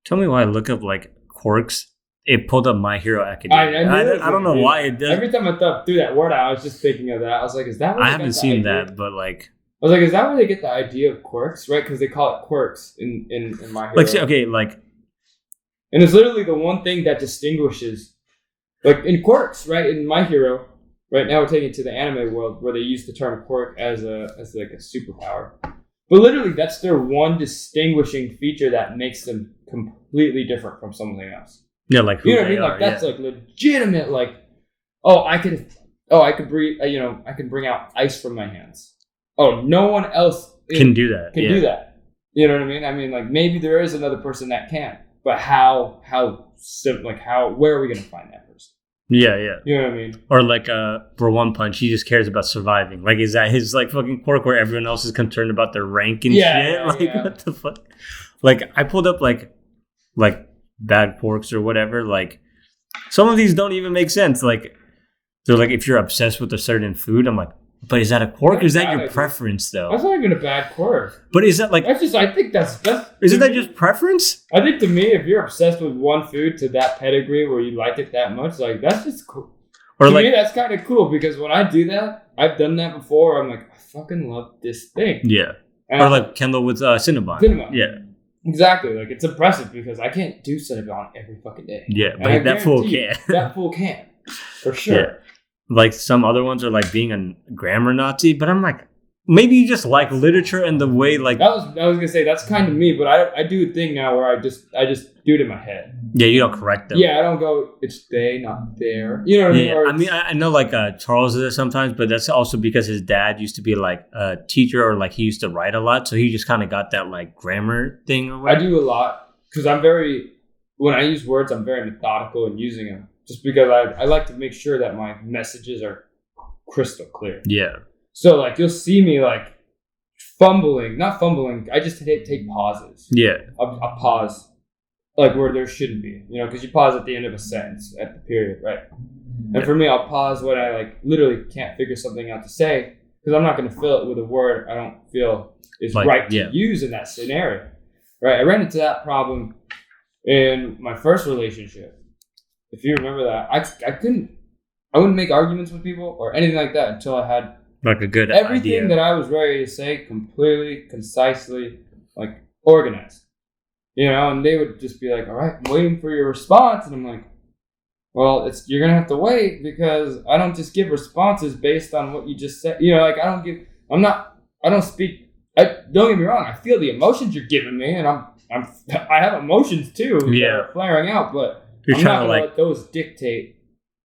Tell me why I look up like quirks. It pulled up My Hero Academia. I don't know why it does. Every time I threw that word out, I was just thinking of that. I was like, is that what I haven't seen that, but like... I was like, is that where they get the idea of quirks? Right? Because they call it quirks in My Hero. Like, see, okay, like... And it's literally the one thing that distinguishes... Like, in quirks, right? In My Hero, right now we're taking it to the anime world where they use the term quirk as like a superpower. But literally, that's their one distinguishing feature that makes them completely different from something else. Yeah, like who you know what I they mean? Like, are, that's like legitimate. Like, I could breathe. I can bring out ice from my hands. Oh, no one else can do that. Do that. You know what I mean? I mean, like, maybe there is another person that can, but where are we gonna find that person? Yeah. You know what I mean? Or like for One Punch, he just cares about surviving. Like, is that his like fucking quirk where everyone else is concerned about their rank and shit? Yeah. What the fuck? Like, I pulled up like bad quirks or whatever. Like, some of these don't even make sense. Like, they're like, if you're obsessed with a certain food, I'm like, but is that a quirk or is that your preference though? That's not even a bad quirk. But is that like... I think that's... Isn't that just preference? I think to me, if you're obsessed with one food to that pedigree where you like it that much, like, that's just cool. Or to me, that's kind of cool because when I do that, I've done that before. I'm like, I fucking love this thing. Yeah. Or like Kendall with Cinnabon. Yeah. Exactly. Like, it's impressive because I can't do Cinnabon every fucking day. Yeah, but that fool can. That fool can. For sure. Yeah. Like, some other ones are like being a grammar Nazi, but I'm like, maybe you just like literature and the way like... I was gonna say, that's kind of me, but I do a thing now where I just do it in my head. Yeah, you don't correct them. Yeah, I don't go, it's they, not there. You know what I mean? Yeah, I mean, I know like Charles does it sometimes, but that's also because his dad used to be like a teacher or like he used to write a lot, so he just kind of got that like grammar thing or whatever. I do a lot because when I use words, I'm very methodical in using them. Just because I like to make sure that my messages are crystal clear. Yeah. So, like, you'll see me, like, not fumbling. I just take pauses. Yeah. I'll pause, like, where there shouldn't be. You know, because you pause at the end of a sentence, at the period, right? And for me, I'll pause when I, like, literally can't figure something out to say because I'm not going to fill it with a word I don't feel is like, right to use in that scenario. Right? I ran into that problem in my first relationship. If you remember that, I wouldn't make arguments with people or anything like that until I had like a good everything idea that I was ready to say completely, concisely, like organized. You know, and they would just be like, all right, I'm waiting for your response. And I'm like, well, you're going to have to wait because I don't just give responses based on what you just said. You know, like don't get me wrong. I feel the emotions you're giving me and I have emotions too. Yeah. That are flaring out, but you're I'm not going to let those dictate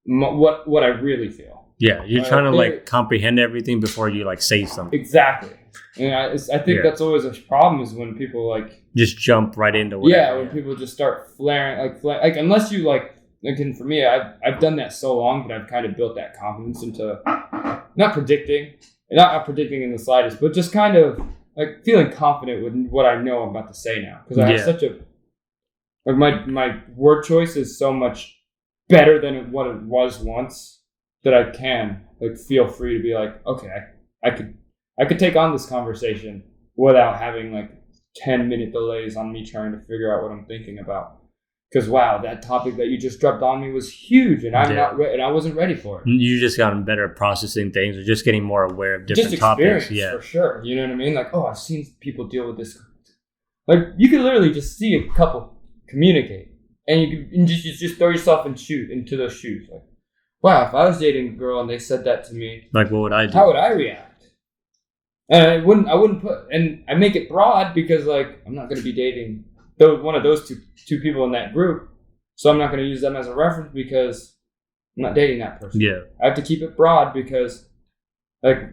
what I really feel. Yeah, you're trying to like comprehend everything before you like say something. Exactly. And I think that's always a problem is when people like just jump right into whatever. Yeah, when people just start flaring like unless you like for me I've done that so long that I've kind of built that confidence into not predicting in the slightest, but just kind of like feeling confident with what I know I'm about to say now because I have such a like my word choice is so much better than what it was once that I can like feel free to be like, okay, I could take on this conversation without having like 10-minute delays on me trying to figure out what I'm thinking about. Because wow, that topic that you just dropped on me was huge, and I'm not and I wasn't ready for it. You just gotten better at processing things, or just getting more aware of different topics. Yeah, for sure. You know what I mean? Like, oh, I've seen people deal with this. Like, you can literally just see a couple communicate, and you can just throw yourself into those shoes. Like, wow, if I was dating a girl and they said that to me, like, what would I do? How would I react? And I wouldn't put, and I make it broad because like I'm not going to be dating one of those two people in that group, so I'm not going to use them as a reference because I'm not dating that person. Yeah, I have to keep it broad because, like,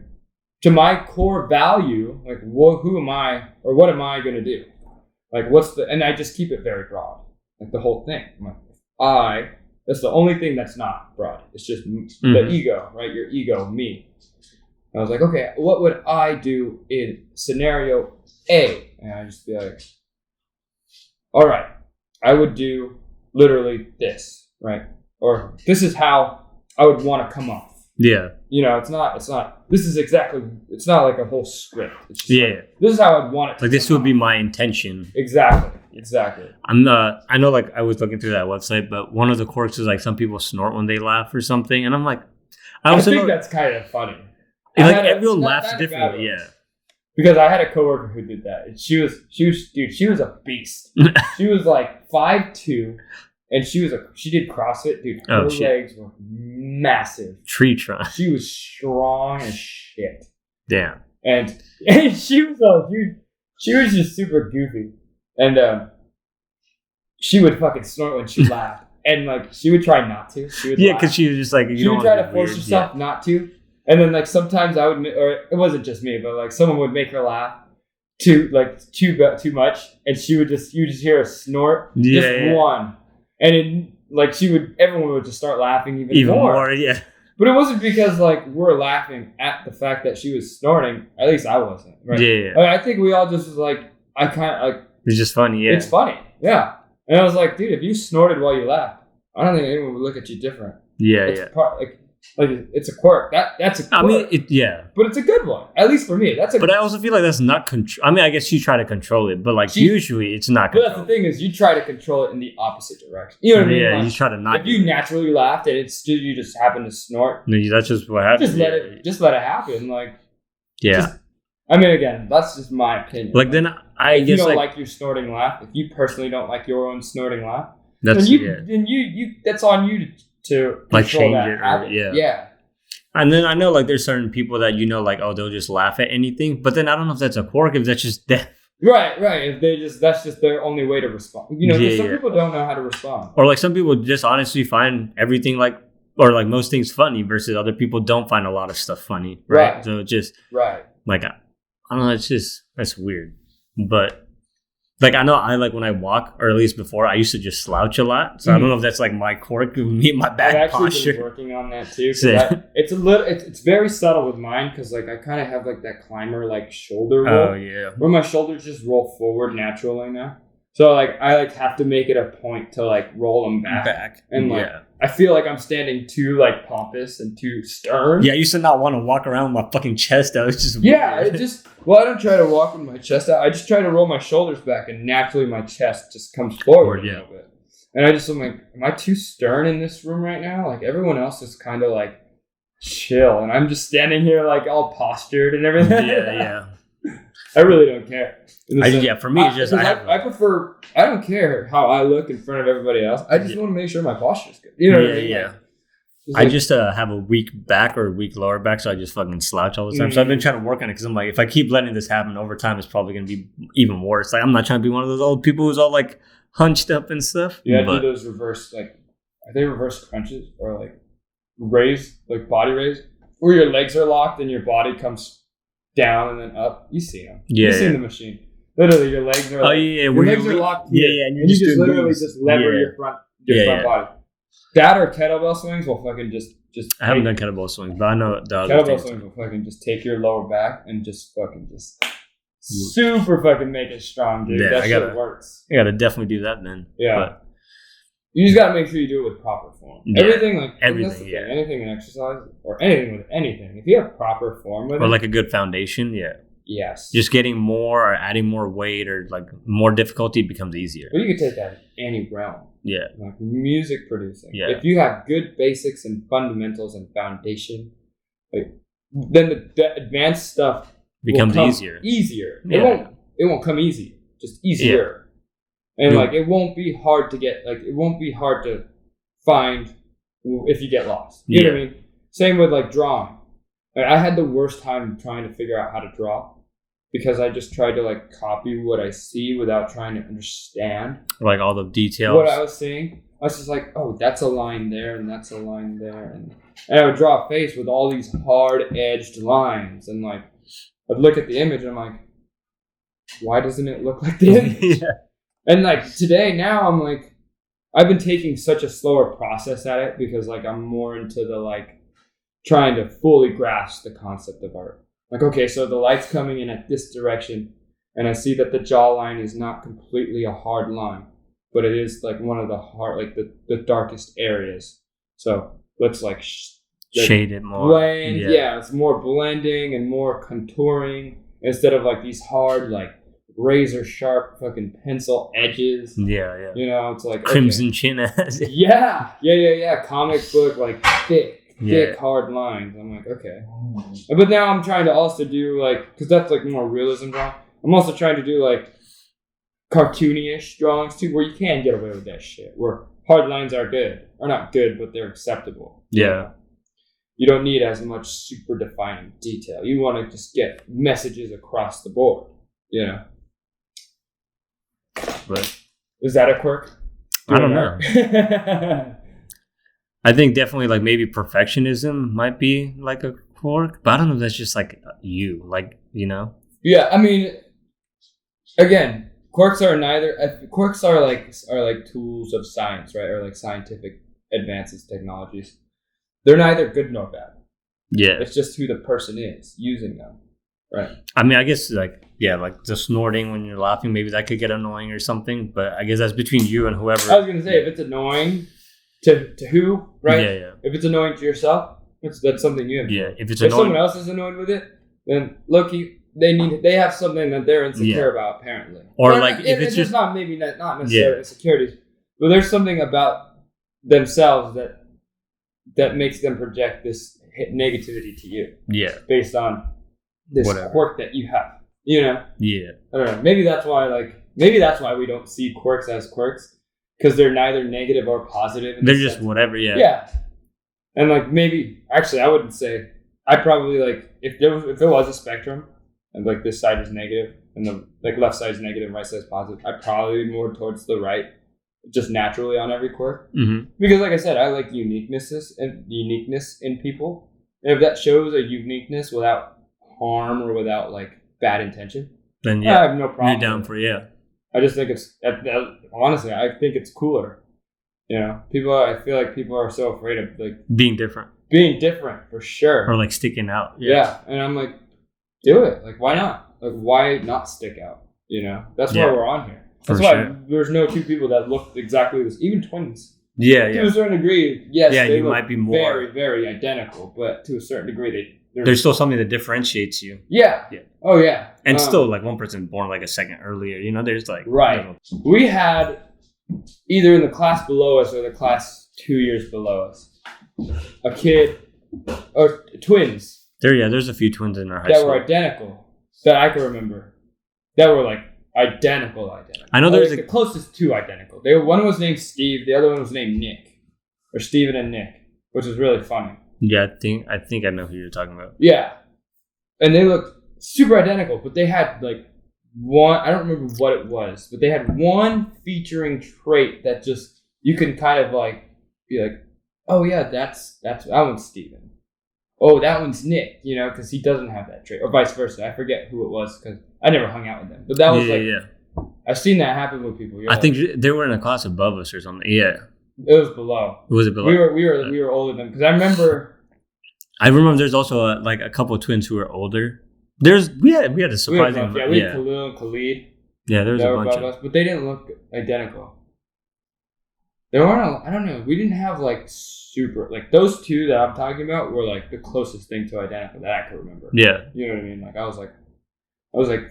to my core value, like, who am I or what am I going to do? Like, and I just keep it very broad, like the whole thing. That's the only thing that's not broad. It's just the ego, right? Your ego, me. I was like, okay, what would I do in scenario A? And I just be like, all right, I would do literally this, right? Or this is how I would want to come off. Yeah. You know, it's not, it's not like a whole script. It's just like, this is how I'd want it to like this would be my intention. Exactly. I know like I was looking through that website, but one of the quirks is like some people snort when they laugh or something. And I'm like, I think that's kind of funny. Like everyone laughs differently, yeah. Because I had a coworker who did that. And she was a beast. She was like 5'2", and she did CrossFit, dude. Her legs were massive. Tree trunk. She was strong as shit. Damn. And she was just super goofy. And she would fucking snort when she laughed. And like she would try not to. She would because she was just like she would try to force herself not to. And then like sometimes I would, or it wasn't just me, but like someone would make her laugh too much, and you would just hear a snort, one, and everyone would just start laughing even more. Yeah. But it wasn't because like we're laughing at the fact that she was snorting. At least I wasn't. Right? Yeah. I think we all just was like, I kind of like. It's just funny. Yeah. It's funny. Yeah. And I was like, dude, if you snorted while you laughed, I don't think anyone would look at you different. Yeah. Like it's a quirk. That's a quirk. I mean, but it's a good one. At least for me, But I also feel like that's not control. I mean, I guess you try to control it, but like usually it's not. But that's the thing is, you try to control it in the opposite direction. You know what I mean? Yeah, like, you try to not. If you naturally laughed and you just happen to snort, that's just what happens. Just let it happen. Like, yeah. I mean, again, that's just my opinion. Like then if you don't like your snorting laugh, if you personally don't like your own snorting laugh, then you that's on you to like change it. Yeah. And then I know like there's certain people that like, oh, they'll just laugh at anything. But then I don't know if that's a quirk, if that's just them. Right. If that's just their only way to respond. You know, some people don't know how to respond. Or like some people just honestly find everything or like most things funny versus other people don't find a lot of stuff funny. Right. So just like I don't know, that's weird. But like I know when I walk, or at least before, I used to just slouch a lot. So I don't know if that's like my quirk, my bad posture. I've actually been working on that too. It's very subtle with mine because like I kind of have like that climber like shoulder roll. Oh yeah. Where my shoulders just roll forward naturally now. So like I have to make it a point to like roll them back. And I feel like I'm standing too like pompous and too stern. Yeah, I used to not want to walk around with my fucking chest out. It's just weird. I don't try to walk with my chest out. I just try to roll my shoulders back, and naturally my chest just comes forward a little bit. And I'm like, am I too stern in this room right now? Like everyone else is kind of like chill, and I'm just standing here like all postured and everything. Yeah. I really don't care. For me, it's just I prefer. I don't care how I look in front of everybody else. I just want to make sure my posture is good. You know what I mean? Yeah. I just have a weak back or a weak lower back, so I just fucking slouch all the time. So I've been trying to work on it because I'm like, if I keep letting this happen over time, it's probably going to be even worse. Like I'm not trying to be one of those old people who's all like hunched up and stuff. Yeah, do those reverse are they reverse crunches or like? raise, like body raise, where your legs are locked and your body comes down and then up. You see them. You've seen the machine. Literally, your legs are. Your legs are locked. Yeah, and you just literally just lever your front body. That or kettlebell swings will fucking just. I haven't done kettlebell swings, but I know the other kettlebell swings will fucking just take your lower back and just super fucking make it strong, dude. That shit works. I gotta definitely do that then. Yeah. But you just gotta make sure you do it with proper form. Yeah. Everything. Anything in exercise or anything with anything. If you have proper form with it. Or like a good foundation, Yes. Just getting more or adding more weight or like more difficulty becomes easier. But you can take that in any realm. Yeah. Like music producing. Yeah. If you have good basics and fundamentals and foundation, then the advanced stuff becomes easier. Yeah. It won't come easy. Just easier. Yeah. And it won't be hard to get. It won't be hard to find if you get lost. You know what I mean? Same with drawing. I had the worst time trying to figure out how to draw because I just tried to copy what I see without trying to understand all the details. What I was seeing. I was just oh, that's a line there and that's a line there, and I would draw a face with all these hard edged lines, and I'd look at the image and I'm like, why doesn't it look like the image? And today now I'm I've been taking such a slower process at it because I'm more into the trying to fully grasp the concept of art. Okay, so the light's coming in at this direction, and I see that the jawline is not completely a hard line, but it is one of the hard, the darkest areas. So let's shade it more. Blend, it's more blending and more contouring instead of these hard, razor sharp fucking pencil edges. Yeah. You know, it's Crimson Chin ass. Yeah. Comic book, thick, hard lines. I'm okay. But now I'm trying to also do because that's more realism drawing. I'm also trying to do cartoony-ish drawings too, where you can get away with that shit. Where hard lines are good, or not good, but they're acceptable. Yeah. You don't need as much super defining detail. You want to just get messages across the board. You know. But is that a quirk? I don't know. I think definitely maybe perfectionism might be a quirk, but I don't know if that's just you, you know? Yeah, I mean, again, quirks are neither. Quirks are tools of science, right? Or scientific advances, technologies. They're neither good nor bad. Yeah, it's just who the person is using them, right? I mean, I guess the snorting when you're laughing, maybe that could get annoying or something. But I guess that's between you and whoever. I was gonna say if it's annoying to who, right? Yeah. If it's annoying to yourself, that's something you have. Yeah. If someone else is annoyed with it, then they have something that they're insecure about, apparently. Or if it's just not necessarily insecurities, but there's something about themselves that makes them project this negativity to you. Yeah. Based on this quirk that you have. You know? Yeah. I don't know. Maybe that's why we don't see quirks as quirks. Because they're neither negative or positive. They're just whatever, yeah. Yeah. And maybe, actually, I wouldn't say, I probably if there was a spectrum, and this side is negative, and the left side is negative, right side is positive, I'd probably be more towards the right, just naturally on every quirk. Mm-hmm. Because like I said, I like uniqueness in people. And if that shows a uniqueness without harm or without bad intention, then I have no problem. You're down for I just think it's honestly, I think it's cooler. You know, I feel like people are so afraid of being different. Being different for sure, or sticking out. Yeah, and I'm do it. Why not? Why not stick out? You know, that's why we're on here. That's why there's no two people that look exactly this. Even twins. Yeah. To a certain degree, yes. Yeah, they you look might be more very, very identical, but to a certain degree, there's still something that differentiates you. Yeah. Oh yeah. And still, one person born a second earlier. You know, there's right. We had either in the class below us or the class 2 years below us, a kid or twins. There's a few twins in our high that school were identical that I can remember. That were identical. I know there's the closest two identical. One was named Steve. The other one was named Nick, or Steven and Nick, which is really funny. Yeah, I think I know who you're talking about. Yeah, and they looked super identical, but they had one. I don't remember what it was, but they had one featuring trait that just you can kind of be oh yeah, that's that one's Steven. Oh, that one's Nick, you know, because he doesn't have that trait, or vice versa. I forget who it was because I never hung out with them. But that was I've seen that happen with people. I think they were in a class above us or something. Yeah, it was below. Was it below? We were older than because I remember. There's also a couple of twins who were older. We had a surprising. We had Khalil and Khalid. Yeah, there was a bunch of us, but they didn't look identical. There weren't. I don't know. We didn't have like super like those two that I'm talking about were like the closest thing to identical that I could remember. Yeah, you know what I mean. Like I was like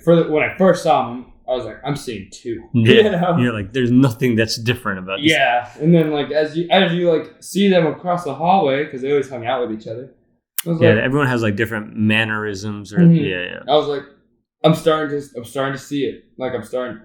when I first saw them, I was like, I'm seeing two. Yeah, you know? You're like, there's nothing that's different about this. Yeah, and then like as you like see them across the hallway because they always hung out with each other. Everyone has like different mannerisms. Or I was like, I'm starting to see it. Like I'm starting.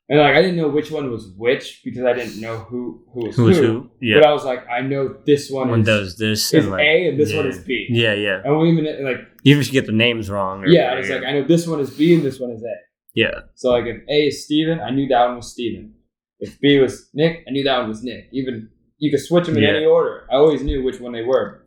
And like I didn't know which one was which because I didn't know who was who. Yeah. But I was like, I know this one does this is A and this one is B. Yeah, yeah. And we even like even if you get the names wrong. I was like, I know this one is B and this one is A. Yeah. So like if A is Steven, I knew that one was Steven. If B was Nick, I knew that one was Nick. Even you could switch them in any order. I always knew which one they were.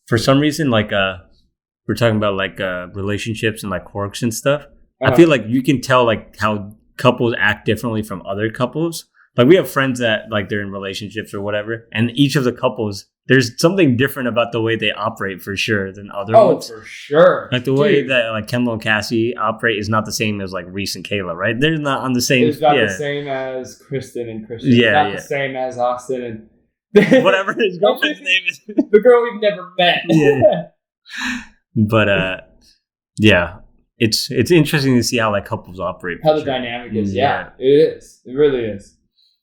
For some reason, like we're talking about like relationships and like quirks and stuff. I feel like you can tell like how couples act differently from other couples. Like we have friends that like they're in relationships or whatever, and each of the couples, there's something different about the way they operate for sure than other ones. Oh, for sure. Like the way that like Kendall and Cassie operate is not the same as like Reese and Kayla, right? They're not on the same. It's not the same as Kristen and Christian. Yeah, it's not the same as Austin and whatever his girlfriend's name is. The girl we've never met. Yeah. But yeah. It's interesting to see how like couples operate. How the dynamic is. Yeah, it is. It really is.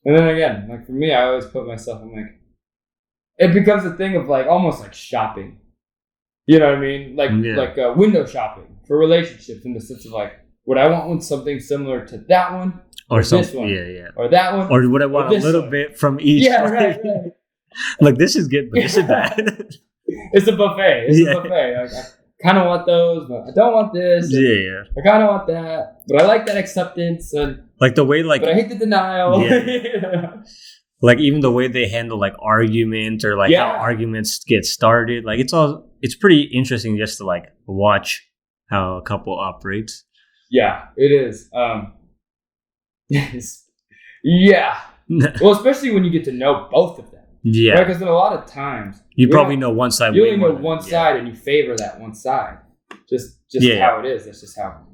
And then again, like for me, I always put myself, I'm like, it becomes a thing of like almost like shopping. You know what I mean? Like window shopping for relationships in the sense of like, would I want something similar to that one or this one? Yeah. Or that one? Or would I want a little bit from each? Yeah, right. Like this is good, but this is bad. It's a buffet. It's a buffet. Like, I kind of want those, but I don't want this. Yeah. I kind of want that, but I like that acceptance and like the way like. But I hate the denial. Yeah. Like even the way they handle like arguments or like how arguments get started. Like it's pretty interesting just to like watch how a couple operates. Yeah, it is. Yeah. Well, especially when you get to know both of them. Yeah. Right? Because then a lot of times you probably know one side. You only know one side, and you favor that one side. Just how it is. That's just how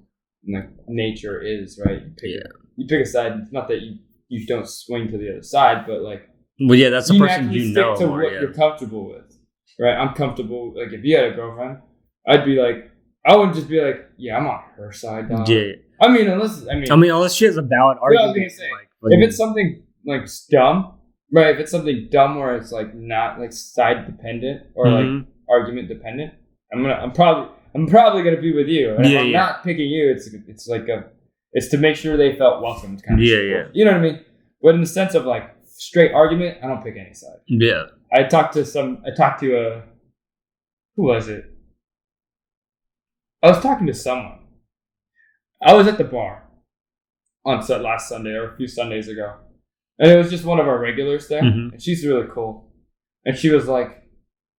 nature is, right? You pick a side. It's not that you don't swing to the other side, but like. Well, yeah, that's the person you know. Stick to what you're comfortable with, right? I'm comfortable. Like if you had a girlfriend, I'd be like, I wouldn't just be like, yeah, I'm on her side, dog. Yeah. I mean, unless she has a valid argument. I was gonna say, if it's something like dumb. Right, if it's something dumb where it's like not like side dependent or like argument dependent, I'm probably gonna be with you. And if I'm not picking you, it's like it's to make sure they felt welcomed kind of shit. You know what I mean? But in the sense of like straight argument, I don't pick any side. Yeah. I talked to who was it? I was talking to someone. I was at the bar on last Sunday or a few Sundays ago. And it was just one of our regulars there, and she's really cool. And she was like,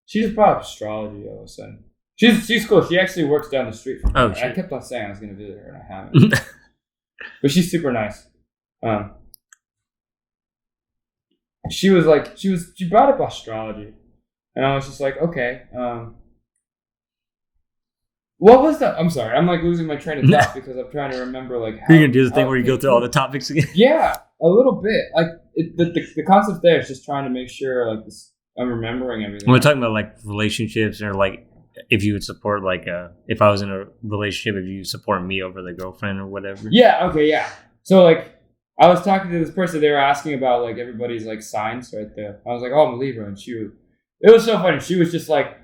she just brought up astrology all of a sudden. She's cool. She actually works down the street from me. Oh, I kept on saying I was going to visit her, and I haven't. But she's super nice. She was like, she brought up astrology, and I was just like, okay. What was that? I'm sorry. I'm like losing my train of thought because I'm trying to remember like. You're gonna do the thing where you go through all the topics again. Yeah, a little bit. Like the concept there is just trying to make sure like this, I'm remembering everything. We're talking about like relationships or like if you would support like if I was in a relationship, if you support me over the girlfriend or whatever. Yeah. Okay. Yeah. So like I was talking to this person. They were asking about like everybody's like signs right there. I was like, oh, I'm a Libra, and it was so funny. She was just like,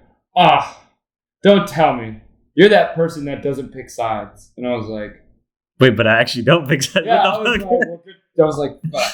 don't tell me. You're that person that doesn't pick sides. And I was like... Wait, but I actually don't pick sides. Yeah, I was like, fuck.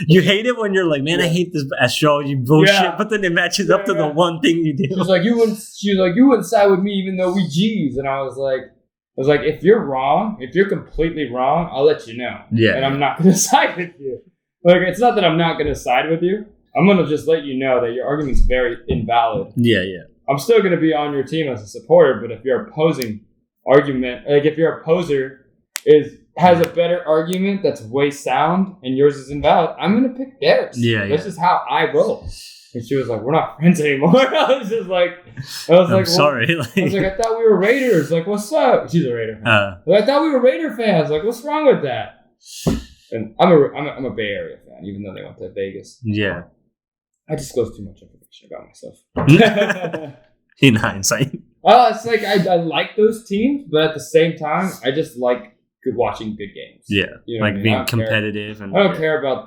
You hate it when you're like, man, I hate this astrology bullshit, but then it matches up to the one thing you do. She was like, you wouldn't side with me even though we G's. And I was like, if you're wrong, if you're completely wrong, I'll let you know. Yeah. And I'm not going to side with you. Like, it's not that I'm not going to side with you. I'm going to just let you know that your argument's very invalid. Yeah. I'm still going to be on your team as a supporter, but if your opposing argument, like if your opposer has a better argument that's way sound and yours is invalid, I'm going to pick theirs. Yeah. That's just how I roll. And she was like, we're not friends anymore. I was like, sorry. I was like, I thought we were Raiders. Like, what's up? She's a Raider fan. I thought we were Raider fans. Like, what's wrong with that? And I'm a Bay Area fan, even though they went to Vegas. Yeah. I disclose too much information about myself. In hindsight. It's like I like those teams, but at the same time, I just like watching good games. Yeah, you know like being competitive. I don't care about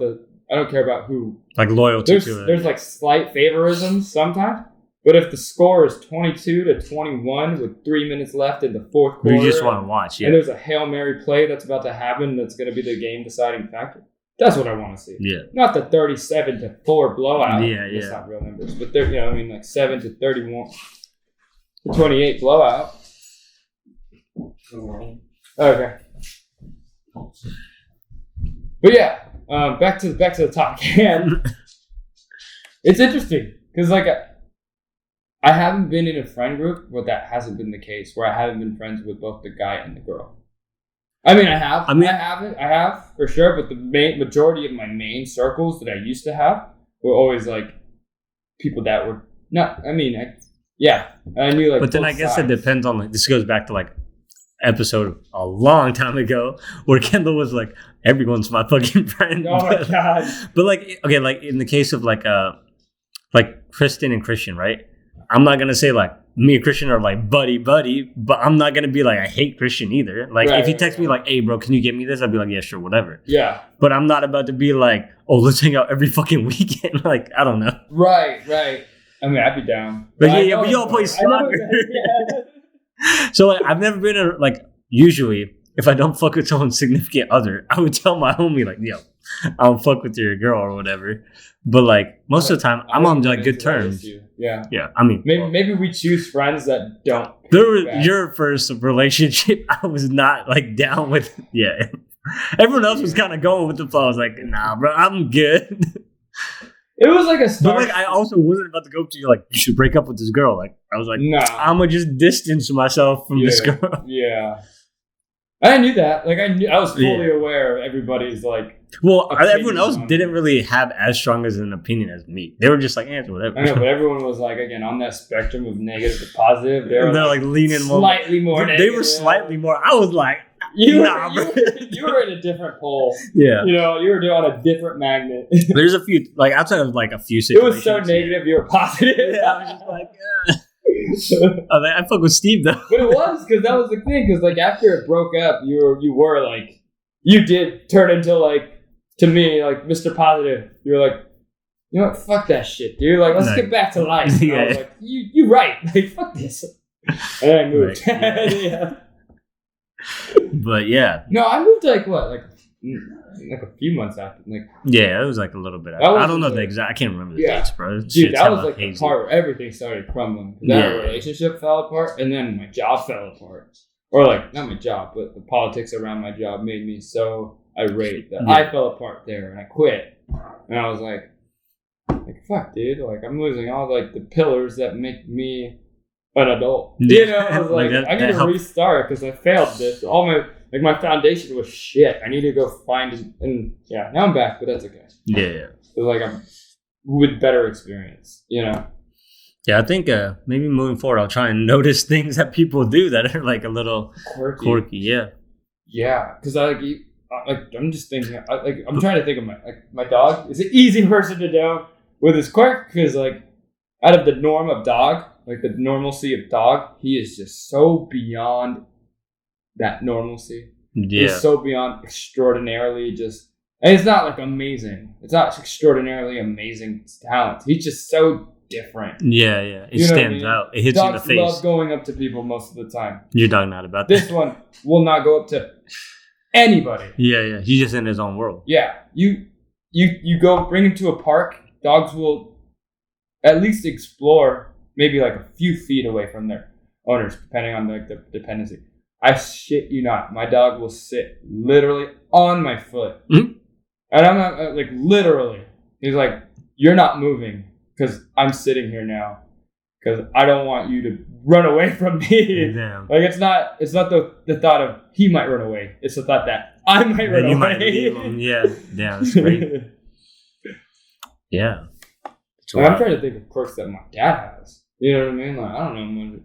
who. Like loyalty to it. There's like slight favorism sometimes, but if the score is 22-21 with 3 minutes left in the fourth quarter, you just want to watch. Yeah, and there's a Hail Mary play that's about to happen that's going to be the game deciding factor. That's what I want to see. Yeah. Not the 37-4 blowout. Yeah. It's not real numbers, but they're, like 7-31, 28 blowout. Okay. But yeah, back to the topic again. It's interesting because like I haven't been in a friend group where that hasn't been the case, where I haven't been friends with both the guy and the girl. I mean, I have for sure, but the majority of my main circles that I used to have were always like people that were not. I mean, I knew like. But then I guess it depends on like this goes back to like episode a long time ago where Kendall was like, everyone's my fucking friend. Oh my god! But like, okay, like in the case of like Kristen and Christian, right? I'm not gonna say like me and Christian are like buddy, but I'm not gonna be like I hate Christian either. Like if he texts me like, hey bro, can you get me this? I'd be like, yeah, sure, whatever. Yeah. But I'm not about to be like, oh, let's hang out every fucking weekend. Like, I don't know. Right. I mean, I'd be down. But yeah, we all play soccer. So like, I've never been a, like, usually if I don't fuck with someone's significant other, I would tell my homie like, yo, I don't fuck with your girl or whatever. But like most of the time, I'm on like good terms. Yeah. I mean, maybe we choose friends that don't. Your first relationship, I was not like down with. Yeah, everyone else was kind of going with the flow. I was like, nah, bro, I'm good. It was like a start. But like, I also wasn't about to go up to you like, you should break up with this girl. Like, I was like, nah, I'm gonna just distance myself from this girl. Yeah. I knew that. Like, I was fully aware of everybody's like. Well, everyone else didn't really have as strong as an opinion as me. They were just like, whatever. I know, but everyone was like, again, on that spectrum of negative to positive. They're like leaning slightly more. They were slightly more. I was like, you were in a different pole. Yeah. You were on a different magnet. There's a few, like outside of like a few situations. It was so negative, you were positive. Yeah, I was just like, I fuck with Steve though. But it was because that was the thing. Because like after it broke up, you were like, you did turn into like, to me, like Mr. Positive. You were like, you know what? Fuck that shit, dude. Like, let's get back to life. And I was like, you right. Like, fuck this. And then I moved. Right. Yeah. But yeah. No, I moved like what? Like a few months after. Like, yeah, it was like a little bit. I don't know the exact. I can't remember the dates, bro. Dude, that was like the part where everything started crumbling. That relationship fell apart, and then my job fell apart. Or like, not my job, but the politics around my job made me so irate that I fell apart there, and I quit. And I was like, fuck, dude. Like, I'm losing all like the pillars that make me an adult. I was like I need to restart because I failed this. All my foundation was shit. I need to go find it. And now I'm back, but that's okay. Yeah. So like I'm with better experience, Yeah, I think maybe moving forward, I'll try and notice things that people do that are like a little quirky. Yeah, because I'm just thinking. I'm trying to think of my dog. Is an easy person to know with his quirk because like out of the norm of dog. Like the normalcy of dog, he is just so beyond that normalcy. Yeah. He's so beyond extraordinarily just, and it's not like amazing. It's not extraordinarily amazing talent. He's just so different. Yeah. It stands out. It hits Dogs you in the face. Love going up to people most of the time. Your dog not about that. This one will not go up to anybody. Yeah. He's just in his own world. Yeah. You go bring him to a park. Dogs will at least explore. Maybe like a few feet away from their owners, depending on like the dependency. I shit you not, my dog will sit literally on my foot, and I'm not like literally. He's like, you're not moving because I'm sitting here now because I don't want you to run away from me. Damn. Like it's not the thought of he might run away. It's the thought that I might run away. Might leave him. Yeah, that's great. Yeah. Like, I'm trying to think of quirks that my dad has. You know what I mean? Like I don't know.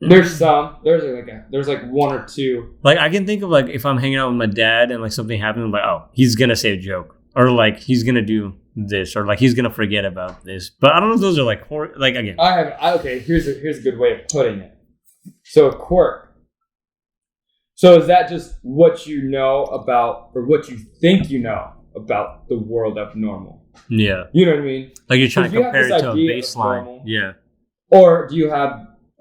There's some. There's like one or two. Like I can think of like if I'm hanging out with my dad and like something happens, I'm like, oh, he's gonna say a joke, or like he's gonna do this, or like he's gonna forget about this. But I don't know if those are like again. Okay. Here's a good way of putting it. So a quirk. So is that just what you know about, or what you think you know about the world abnormal? Yeah. You know what I mean? Like you're trying to compare it to a baseline. Normal, yeah. Or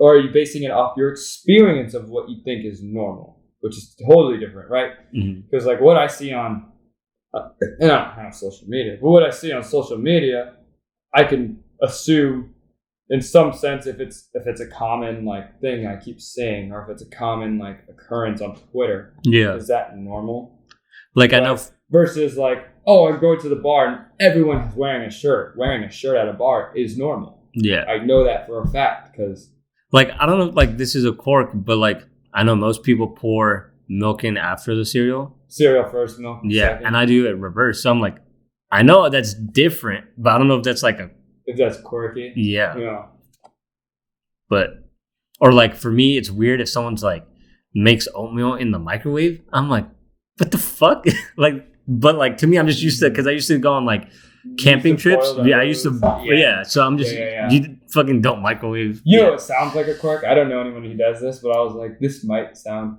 are you basing it off your experience of what you think is normal, which is totally different, right? Because like what I see on, and I don't have social media, but what I see on social media, I can assume in some sense if it's a common like thing I keep saying, or if it's a common like occurrence on Twitter. Yeah. Is that normal? Like I know. Versus like, oh, I'm going to the bar and everyone is wearing a shirt. Wearing a shirt at a bar is normal. Yeah. I know that for a fact because. Like, I don't know if like this is a quirk, but like I know most people pour milk in after the cereal. Cereal first, milk second. And I do it reverse. So I'm like, I know that's different, but I don't know if that's like if that's quirky. Yeah. But, or like for me, it's weird if someone's like makes oatmeal in the microwave. I'm like, what the fuck? Like, but like to me, I'm just used to, because I used to go on like camping trips. Yeah, I used to. Yeah. So I'm just, you fucking don't microwave. You know, it sounds like a quirk. I don't know anyone who does this, but I was like, this might sound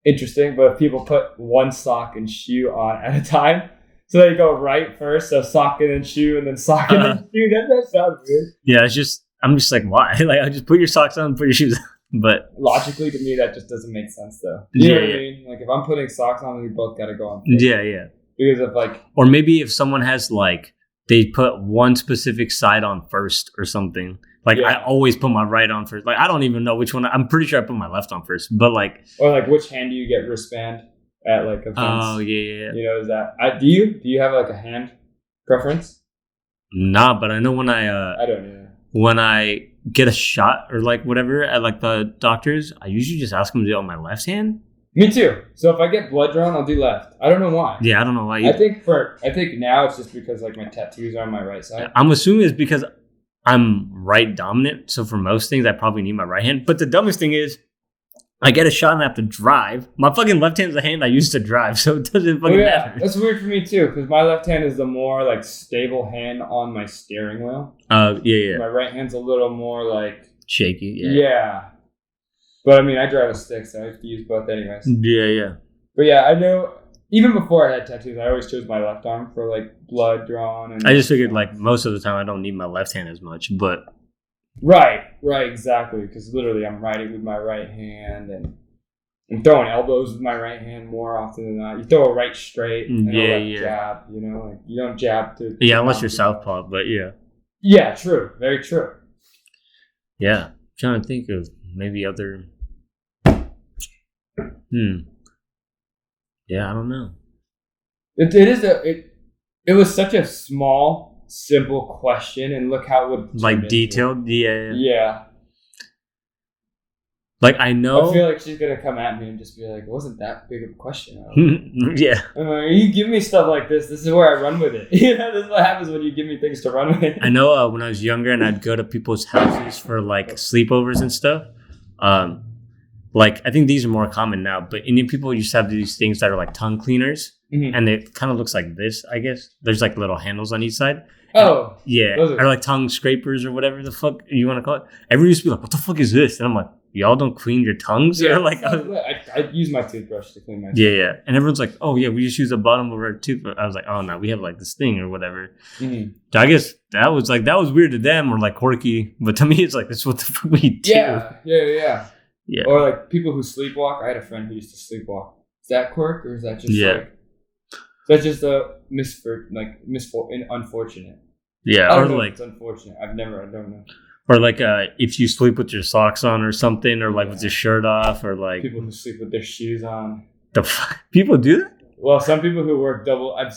interesting. But if people put one sock and shoe on at a time, so they go right first, so sock and then shoe, and then sock and then shoe. That sounds weird. Yeah, it's just, I'm just like, why? Like, I just put your socks on, put your shoes on. But logically, to me, that just doesn't make sense, though. You know what I mean? Like, if I'm putting socks on, we both got to go on first. Yeah. Because of like, or maybe if someone has like, they put one specific side on first or something. Like I always put my right on first. Like I don't even know which one. I'm pretty sure I put my left on first. But like, or like, which hand do you get wristband at like events? Oh yeah. You know, is that do you have like a hand preference? Nah, but I know when I don't know. When I get a shot or like whatever at like the doctors, I usually just ask them to do it on my left hand. Me too. So if I get blood drawn, I'll do left. I don't know why. Yeah, I don't know why either. I think now it's just because like my tattoos are on my right side. I'm assuming it's because I'm right dominant. So for most things, I probably need my right hand. But the dumbest thing is, I get a shot and I have to drive. My fucking left hand's the hand I used to drive, so it doesn't fucking matter. That's weird for me too, because my left hand is the more like stable hand on my steering wheel. Yeah. My right hand's a little more like shaky. Yeah. But I mean, I drive a stick, so I have to use both anyways. Yeah. But yeah, I know. Even before I had tattoos, I always chose my left arm for like blood drawn. And I just figured like most of the time I don't need my left hand as much, but. Right, exactly. Because literally I'm writing with my right hand and I'm throwing elbows with my right hand more often than not. You throw a right straight and a left jab, you know? Like you don't jab to... Yeah, unless you're southpaw, but yeah. Yeah, true. Very true. Yeah. I'm trying to think of maybe other... Yeah, I don't know. It was such a small, simple question, and look how it would like detailed. Yeah. Like I know. I feel like she's gonna come at me and just be like, "It wasn't that big of a question." Yeah. You give me stuff like this. This is where I run with it. You know, this is what happens when you give me things to run with. I know when I was younger and I'd go to people's houses for like sleepovers and stuff. Like, I think these are more common now, but Indian people used to have these things that are like tongue cleaners, and it kind of looks like this, I guess. There's like little handles on each side. Oh. Yeah. Or like tongue scrapers or whatever the fuck you want to call it. Everyone used to be like, what the fuck is this? And I'm like, y'all don't clean your tongues? Yeah. Or like, I use my toothbrush to clean my teeth. Yeah. And everyone's like, oh, yeah, we just use the bottom of our toothbrush. I was like, oh, no, we have like this thing or whatever. So I guess that was weird to them or like quirky. But to me, it's like, that's what the fuck we do. Yeah. Or like people who sleepwalk. I had a friend who used to sleepwalk. Is that quirk or is that just like? That's just a unfortunate. Yeah, I don't or know like if it's unfortunate. I don't know. Or like if you sleep with your socks on or something, or like with your shirt off, or like people who sleep with their shoes on. The fuck? People do that? Well, some people who work double. I've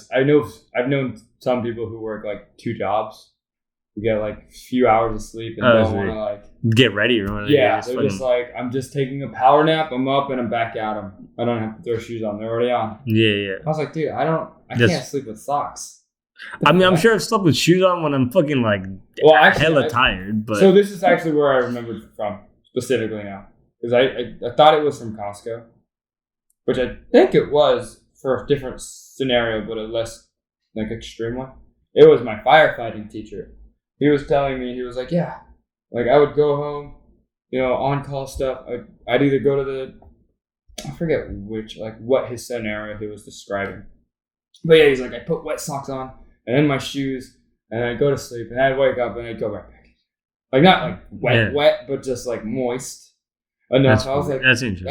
known some people who work like 2 jobs. Who get like a few hours of sleep and don't want to like get ready or whatever. Yeah, they're just like, I'm just taking a power nap. I'm up and I'm back at them. I don't have to throw shoes on. They're already on. Yeah. I was like, dude, I can't sleep with socks. I mean, I'm sure I've slept with shoes on when I'm fucking like hella tired. But so this is actually where I remembered from specifically now, because I thought it was from Costco, which I think it was for a different scenario, but a less like extreme one. It was my firefighting teacher. He was telling me, he was like, yeah, like I would go home, on call stuff. I'd either go to I forget what his scenario he was describing. But yeah, he's like, I put wet socks on and then my shoes and I'd go to sleep and I'd wake up and I'd go right back. Like not like wet, but just like moist enough. I was like, that's interesting.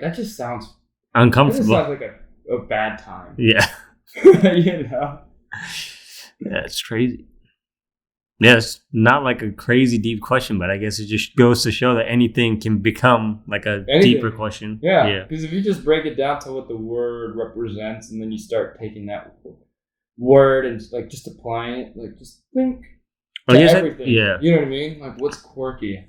That just sounds uncomfortable. That sounds like a bad time. Yeah. Yeah, it's crazy. Yeah, it's not like a crazy deep question, but I guess it just goes to show that anything can become like a deeper question. Yeah, because if you just break it down to what the word represents, and then you start taking that word and like just applying it, like just think to everything. You know what I mean? Like what's quirky?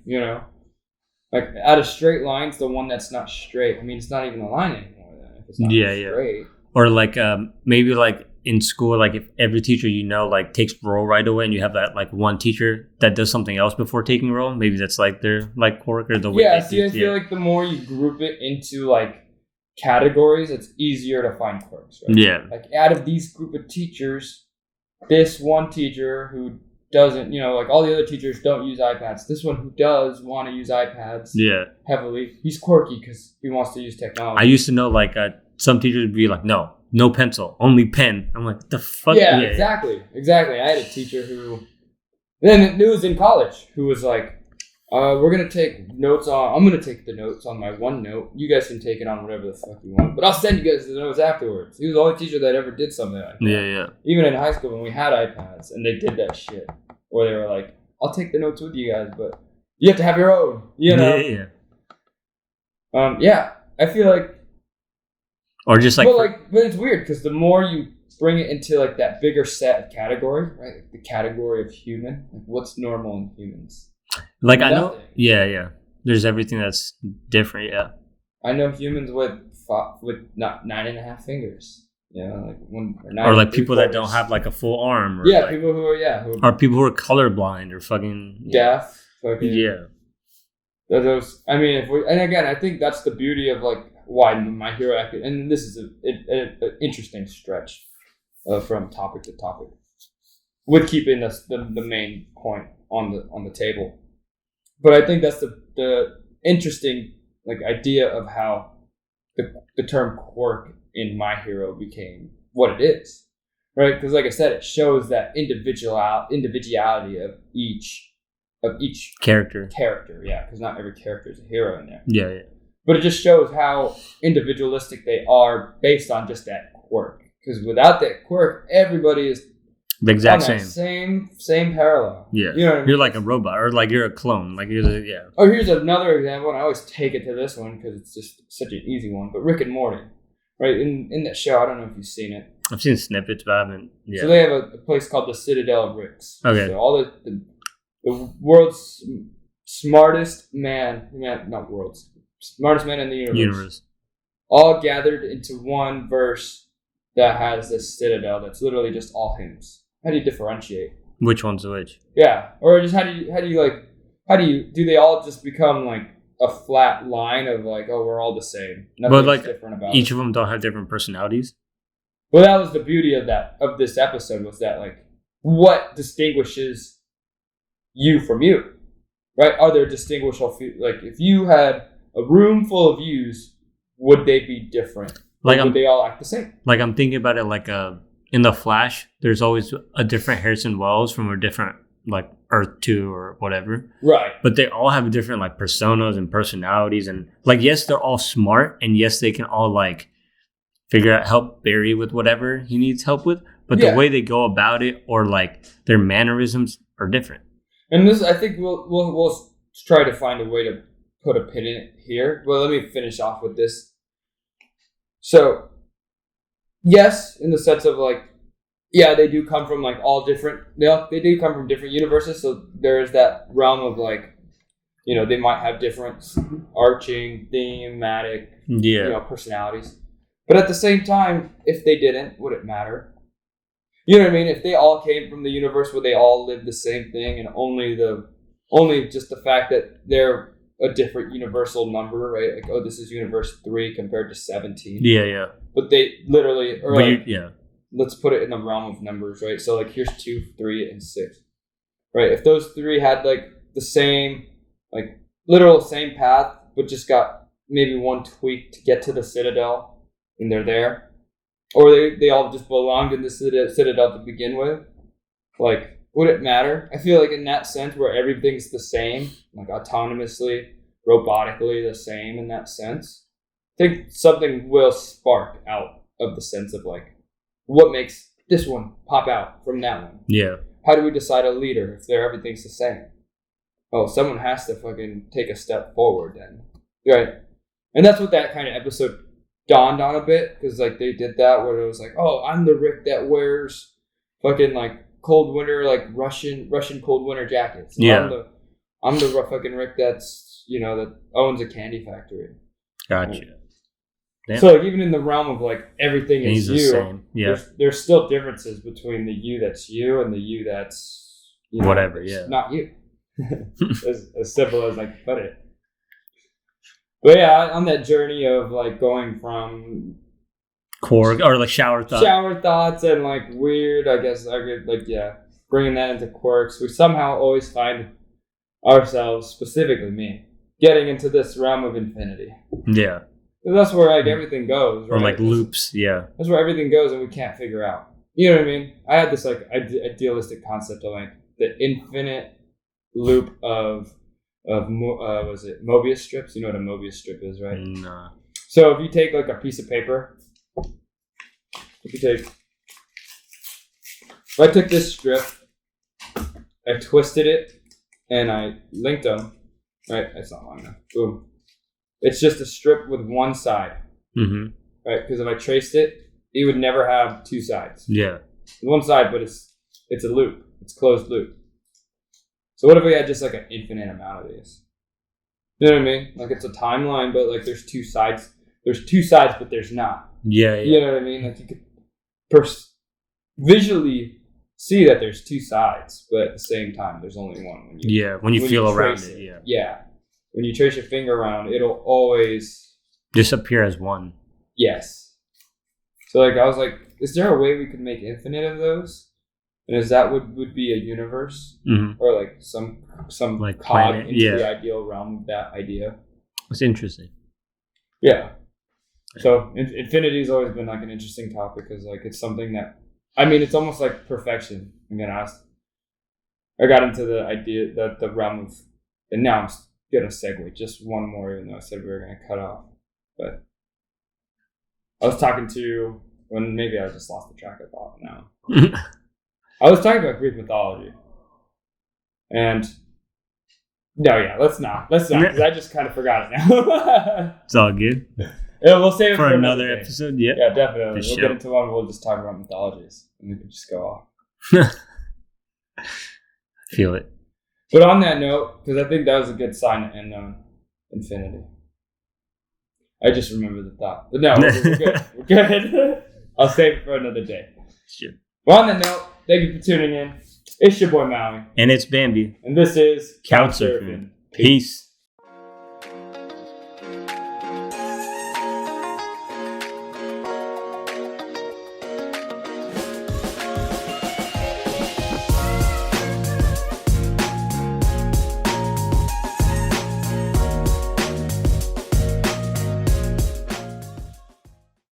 Like out of straight lines, the one that's not straight. I mean, it's not even a line anymore. Then if it's not straight. Or like maybe like in school, like if every teacher like takes roll right away, and you have that like one teacher that does something else before taking roll, maybe that's like their like quirk or the way. I feel like the more you group it into like categories, it's easier to find quirks. Right? Yeah. Like out of these group of teachers, this one teacher who doesn't, like all the other teachers don't use iPads. This one who does want to use iPads heavily, he's quirky because he wants to use technology. I used to know like some teachers would be like, no pencil, only pen. I'm like, the fuck? Yeah, exactly. I had a teacher who, then it was in college, who was like, we're going to take notes I'm going to take the notes on my OneNote. You guys can take it on whatever the fuck you want, but I'll send you guys the notes afterwards. He was the only teacher that ever did something like that. Yeah. Even in high school when we had iPads and they did that shit, where they were like, I'll take the notes with you guys, but you have to have your own, Yeah. I feel like, or just like, but it's weird because the more you bring it into like that bigger set of category, right? Like the category of human, like what's normal in humans. Like nothing. I know, yeah. There's everything that's different, yeah. I know humans with not 9.5 fingers, like one or like people that don't have like a full arm, or people who are or people who are colorblind or fucking deaf, Those, I mean, and again, I think that's the beauty of like why My Hero Academia, and this is an interesting stretch from topic to topic, with keeping the main point on the table. But I think that's the interesting like idea of how the term quirk in My Hero became what it is, right? Because like I said, it shows that individuality of each character. Because not every character is a hero in there. Yeah. But it just shows how individualistic they are based on just that quirk. Because without that quirk, everybody is the exact same parallel. Yeah, you're like a robot, or like you're a clone. Like you're Oh, here's another example, and I always take it to this one because it's just such an easy one. But Rick and Morty, right? In that show, I don't know if you've seen it. I've seen snippets, but I haven't. Yeah. So they have a place called the Citadel of Ricks. Okay. So all the world's smartest man, smartest man in the universe, all gathered into one verse that has this citadel that's literally just all hymns. How do you differentiate? Which one's which? Yeah, or just how do you do they all just become like a flat line of like, oh, we're all the same? Nothing's like different about each of them don't have different personalities. Well, that was the beauty of this episode, was that like what distinguishes you from you, right? Are there distinguishable like if you had a room full of yous, would they be different? Like would they all act the same? Like I'm thinking about it like in The Flash, there's always a different Harrison Wells from a different like Earth 2 or whatever. Right. But they all have different like personas and personalities, and like yes, they're all smart, and yes, they can all like help Barry with whatever he needs help with. But the way they go about it, or like their mannerisms, are different. And this, I think we'll try to find a way to put a pin in it here. Well, let me finish off with this. So, yes, in the sense of like, yeah, they do come from like all different. They do come from different universes. So there is that realm of like, they might have different arching, thematic, personalities. But at the same time, if they didn't, would it matter? You know what I mean? If they all came from the universe where they all lived the same thing, and only just the fact that they're a different universal number, right? Like, oh, this is universe 3 compared to 17. Yeah. But they literally, or like, yeah. Let's put it in the realm of numbers, right? So like, here's 2, 3, and 6, right? If those 3 had like the same, like literal same path, but just got maybe one tweak to get to the Citadel, and they're there, or they all just belonged in the Citadel to begin with, like, would it matter? I feel like in that sense where everything's the same, like autonomously, robotically the same in that sense, I think something will spark out of the sense of like, what makes this one pop out from that one? Yeah. How do we decide a leader if everything's the same? Oh, someone has to fucking take a step forward then. Right. And that's what that kind of episode dawned on a bit, because like they did that where it was like, oh, I'm the Rick that wears fucking like cold winter, like Russian cold winter jackets. Yeah. I'm the fucking Rick that's, that owns a candy factory. Gotcha. Damn. So like, even in the realm of like everything is you, the same. Yeah. There's still differences between the you that's you and the you that's whatever. Yeah. Not you. as simple as I can put it. But yeah, on that journey of like going from Quirks or like shower thoughts and like weird, I guess I could like bringing that into Quirks, we somehow always find ourselves, specifically me, getting into this realm of infinity. Yeah. That's where like everything goes, right? Or like loops, yeah. That's where everything goes, and we can't figure out. You know what I mean? I had this like idealistic concept of like the infinite loop of was it Mobius strips? You know what a Mobius strip is, right? No. So if you take like a piece of paper, if I took this strip, I twisted it, and I linked them. Right? That's not long enough. Boom. It's just a strip with one side. Mm-hmm. Right? Because if I traced it, it would never have two sides. Yeah. One side, but it's a loop. It's closed loop. So what if we had just like an infinite amount of these? You know what I mean? Like it's a timeline, but like there's two sides. There's two sides, but there's not. Yeah. You know what I mean? Like you could visually see that there's two sides, but at the same time, there's only one. When you feel around it. Yeah. Yeah. When you trace your finger around, it'll always disappear as one. Yes. So like I was like, is there a way we could make infinite of those? And is that would be a universe, or like some like cog planet, into the ideal realm of that idea? It's interesting. Yeah. So infinity has always been like an interesting topic, because like it's something that, I mean, it's almost like perfection. I'm gonna ask. I got into the idea that the realm of, and now I'm gonna segue just one more, even though I said we were gonna cut off. But I was talking to, when maybe I just lost the track of thought now. I was talking about Greek mythology, and let's not, because I just kind of forgot it now. It's all good. Yeah, we'll save it for another episode. Yeah, definitely. We'll get into one. We'll just talk about mythologies, and we can just go off. Feel it. But on that note, because I think that was a good sign to end on infinity. I just remember the thought. But no, we're good. We're good. I'll save it for another day. Sure. Well, on that note, thank you for tuning in. It's your boy Maui. And it's Bambi. And this is Couch Surfing. Peace.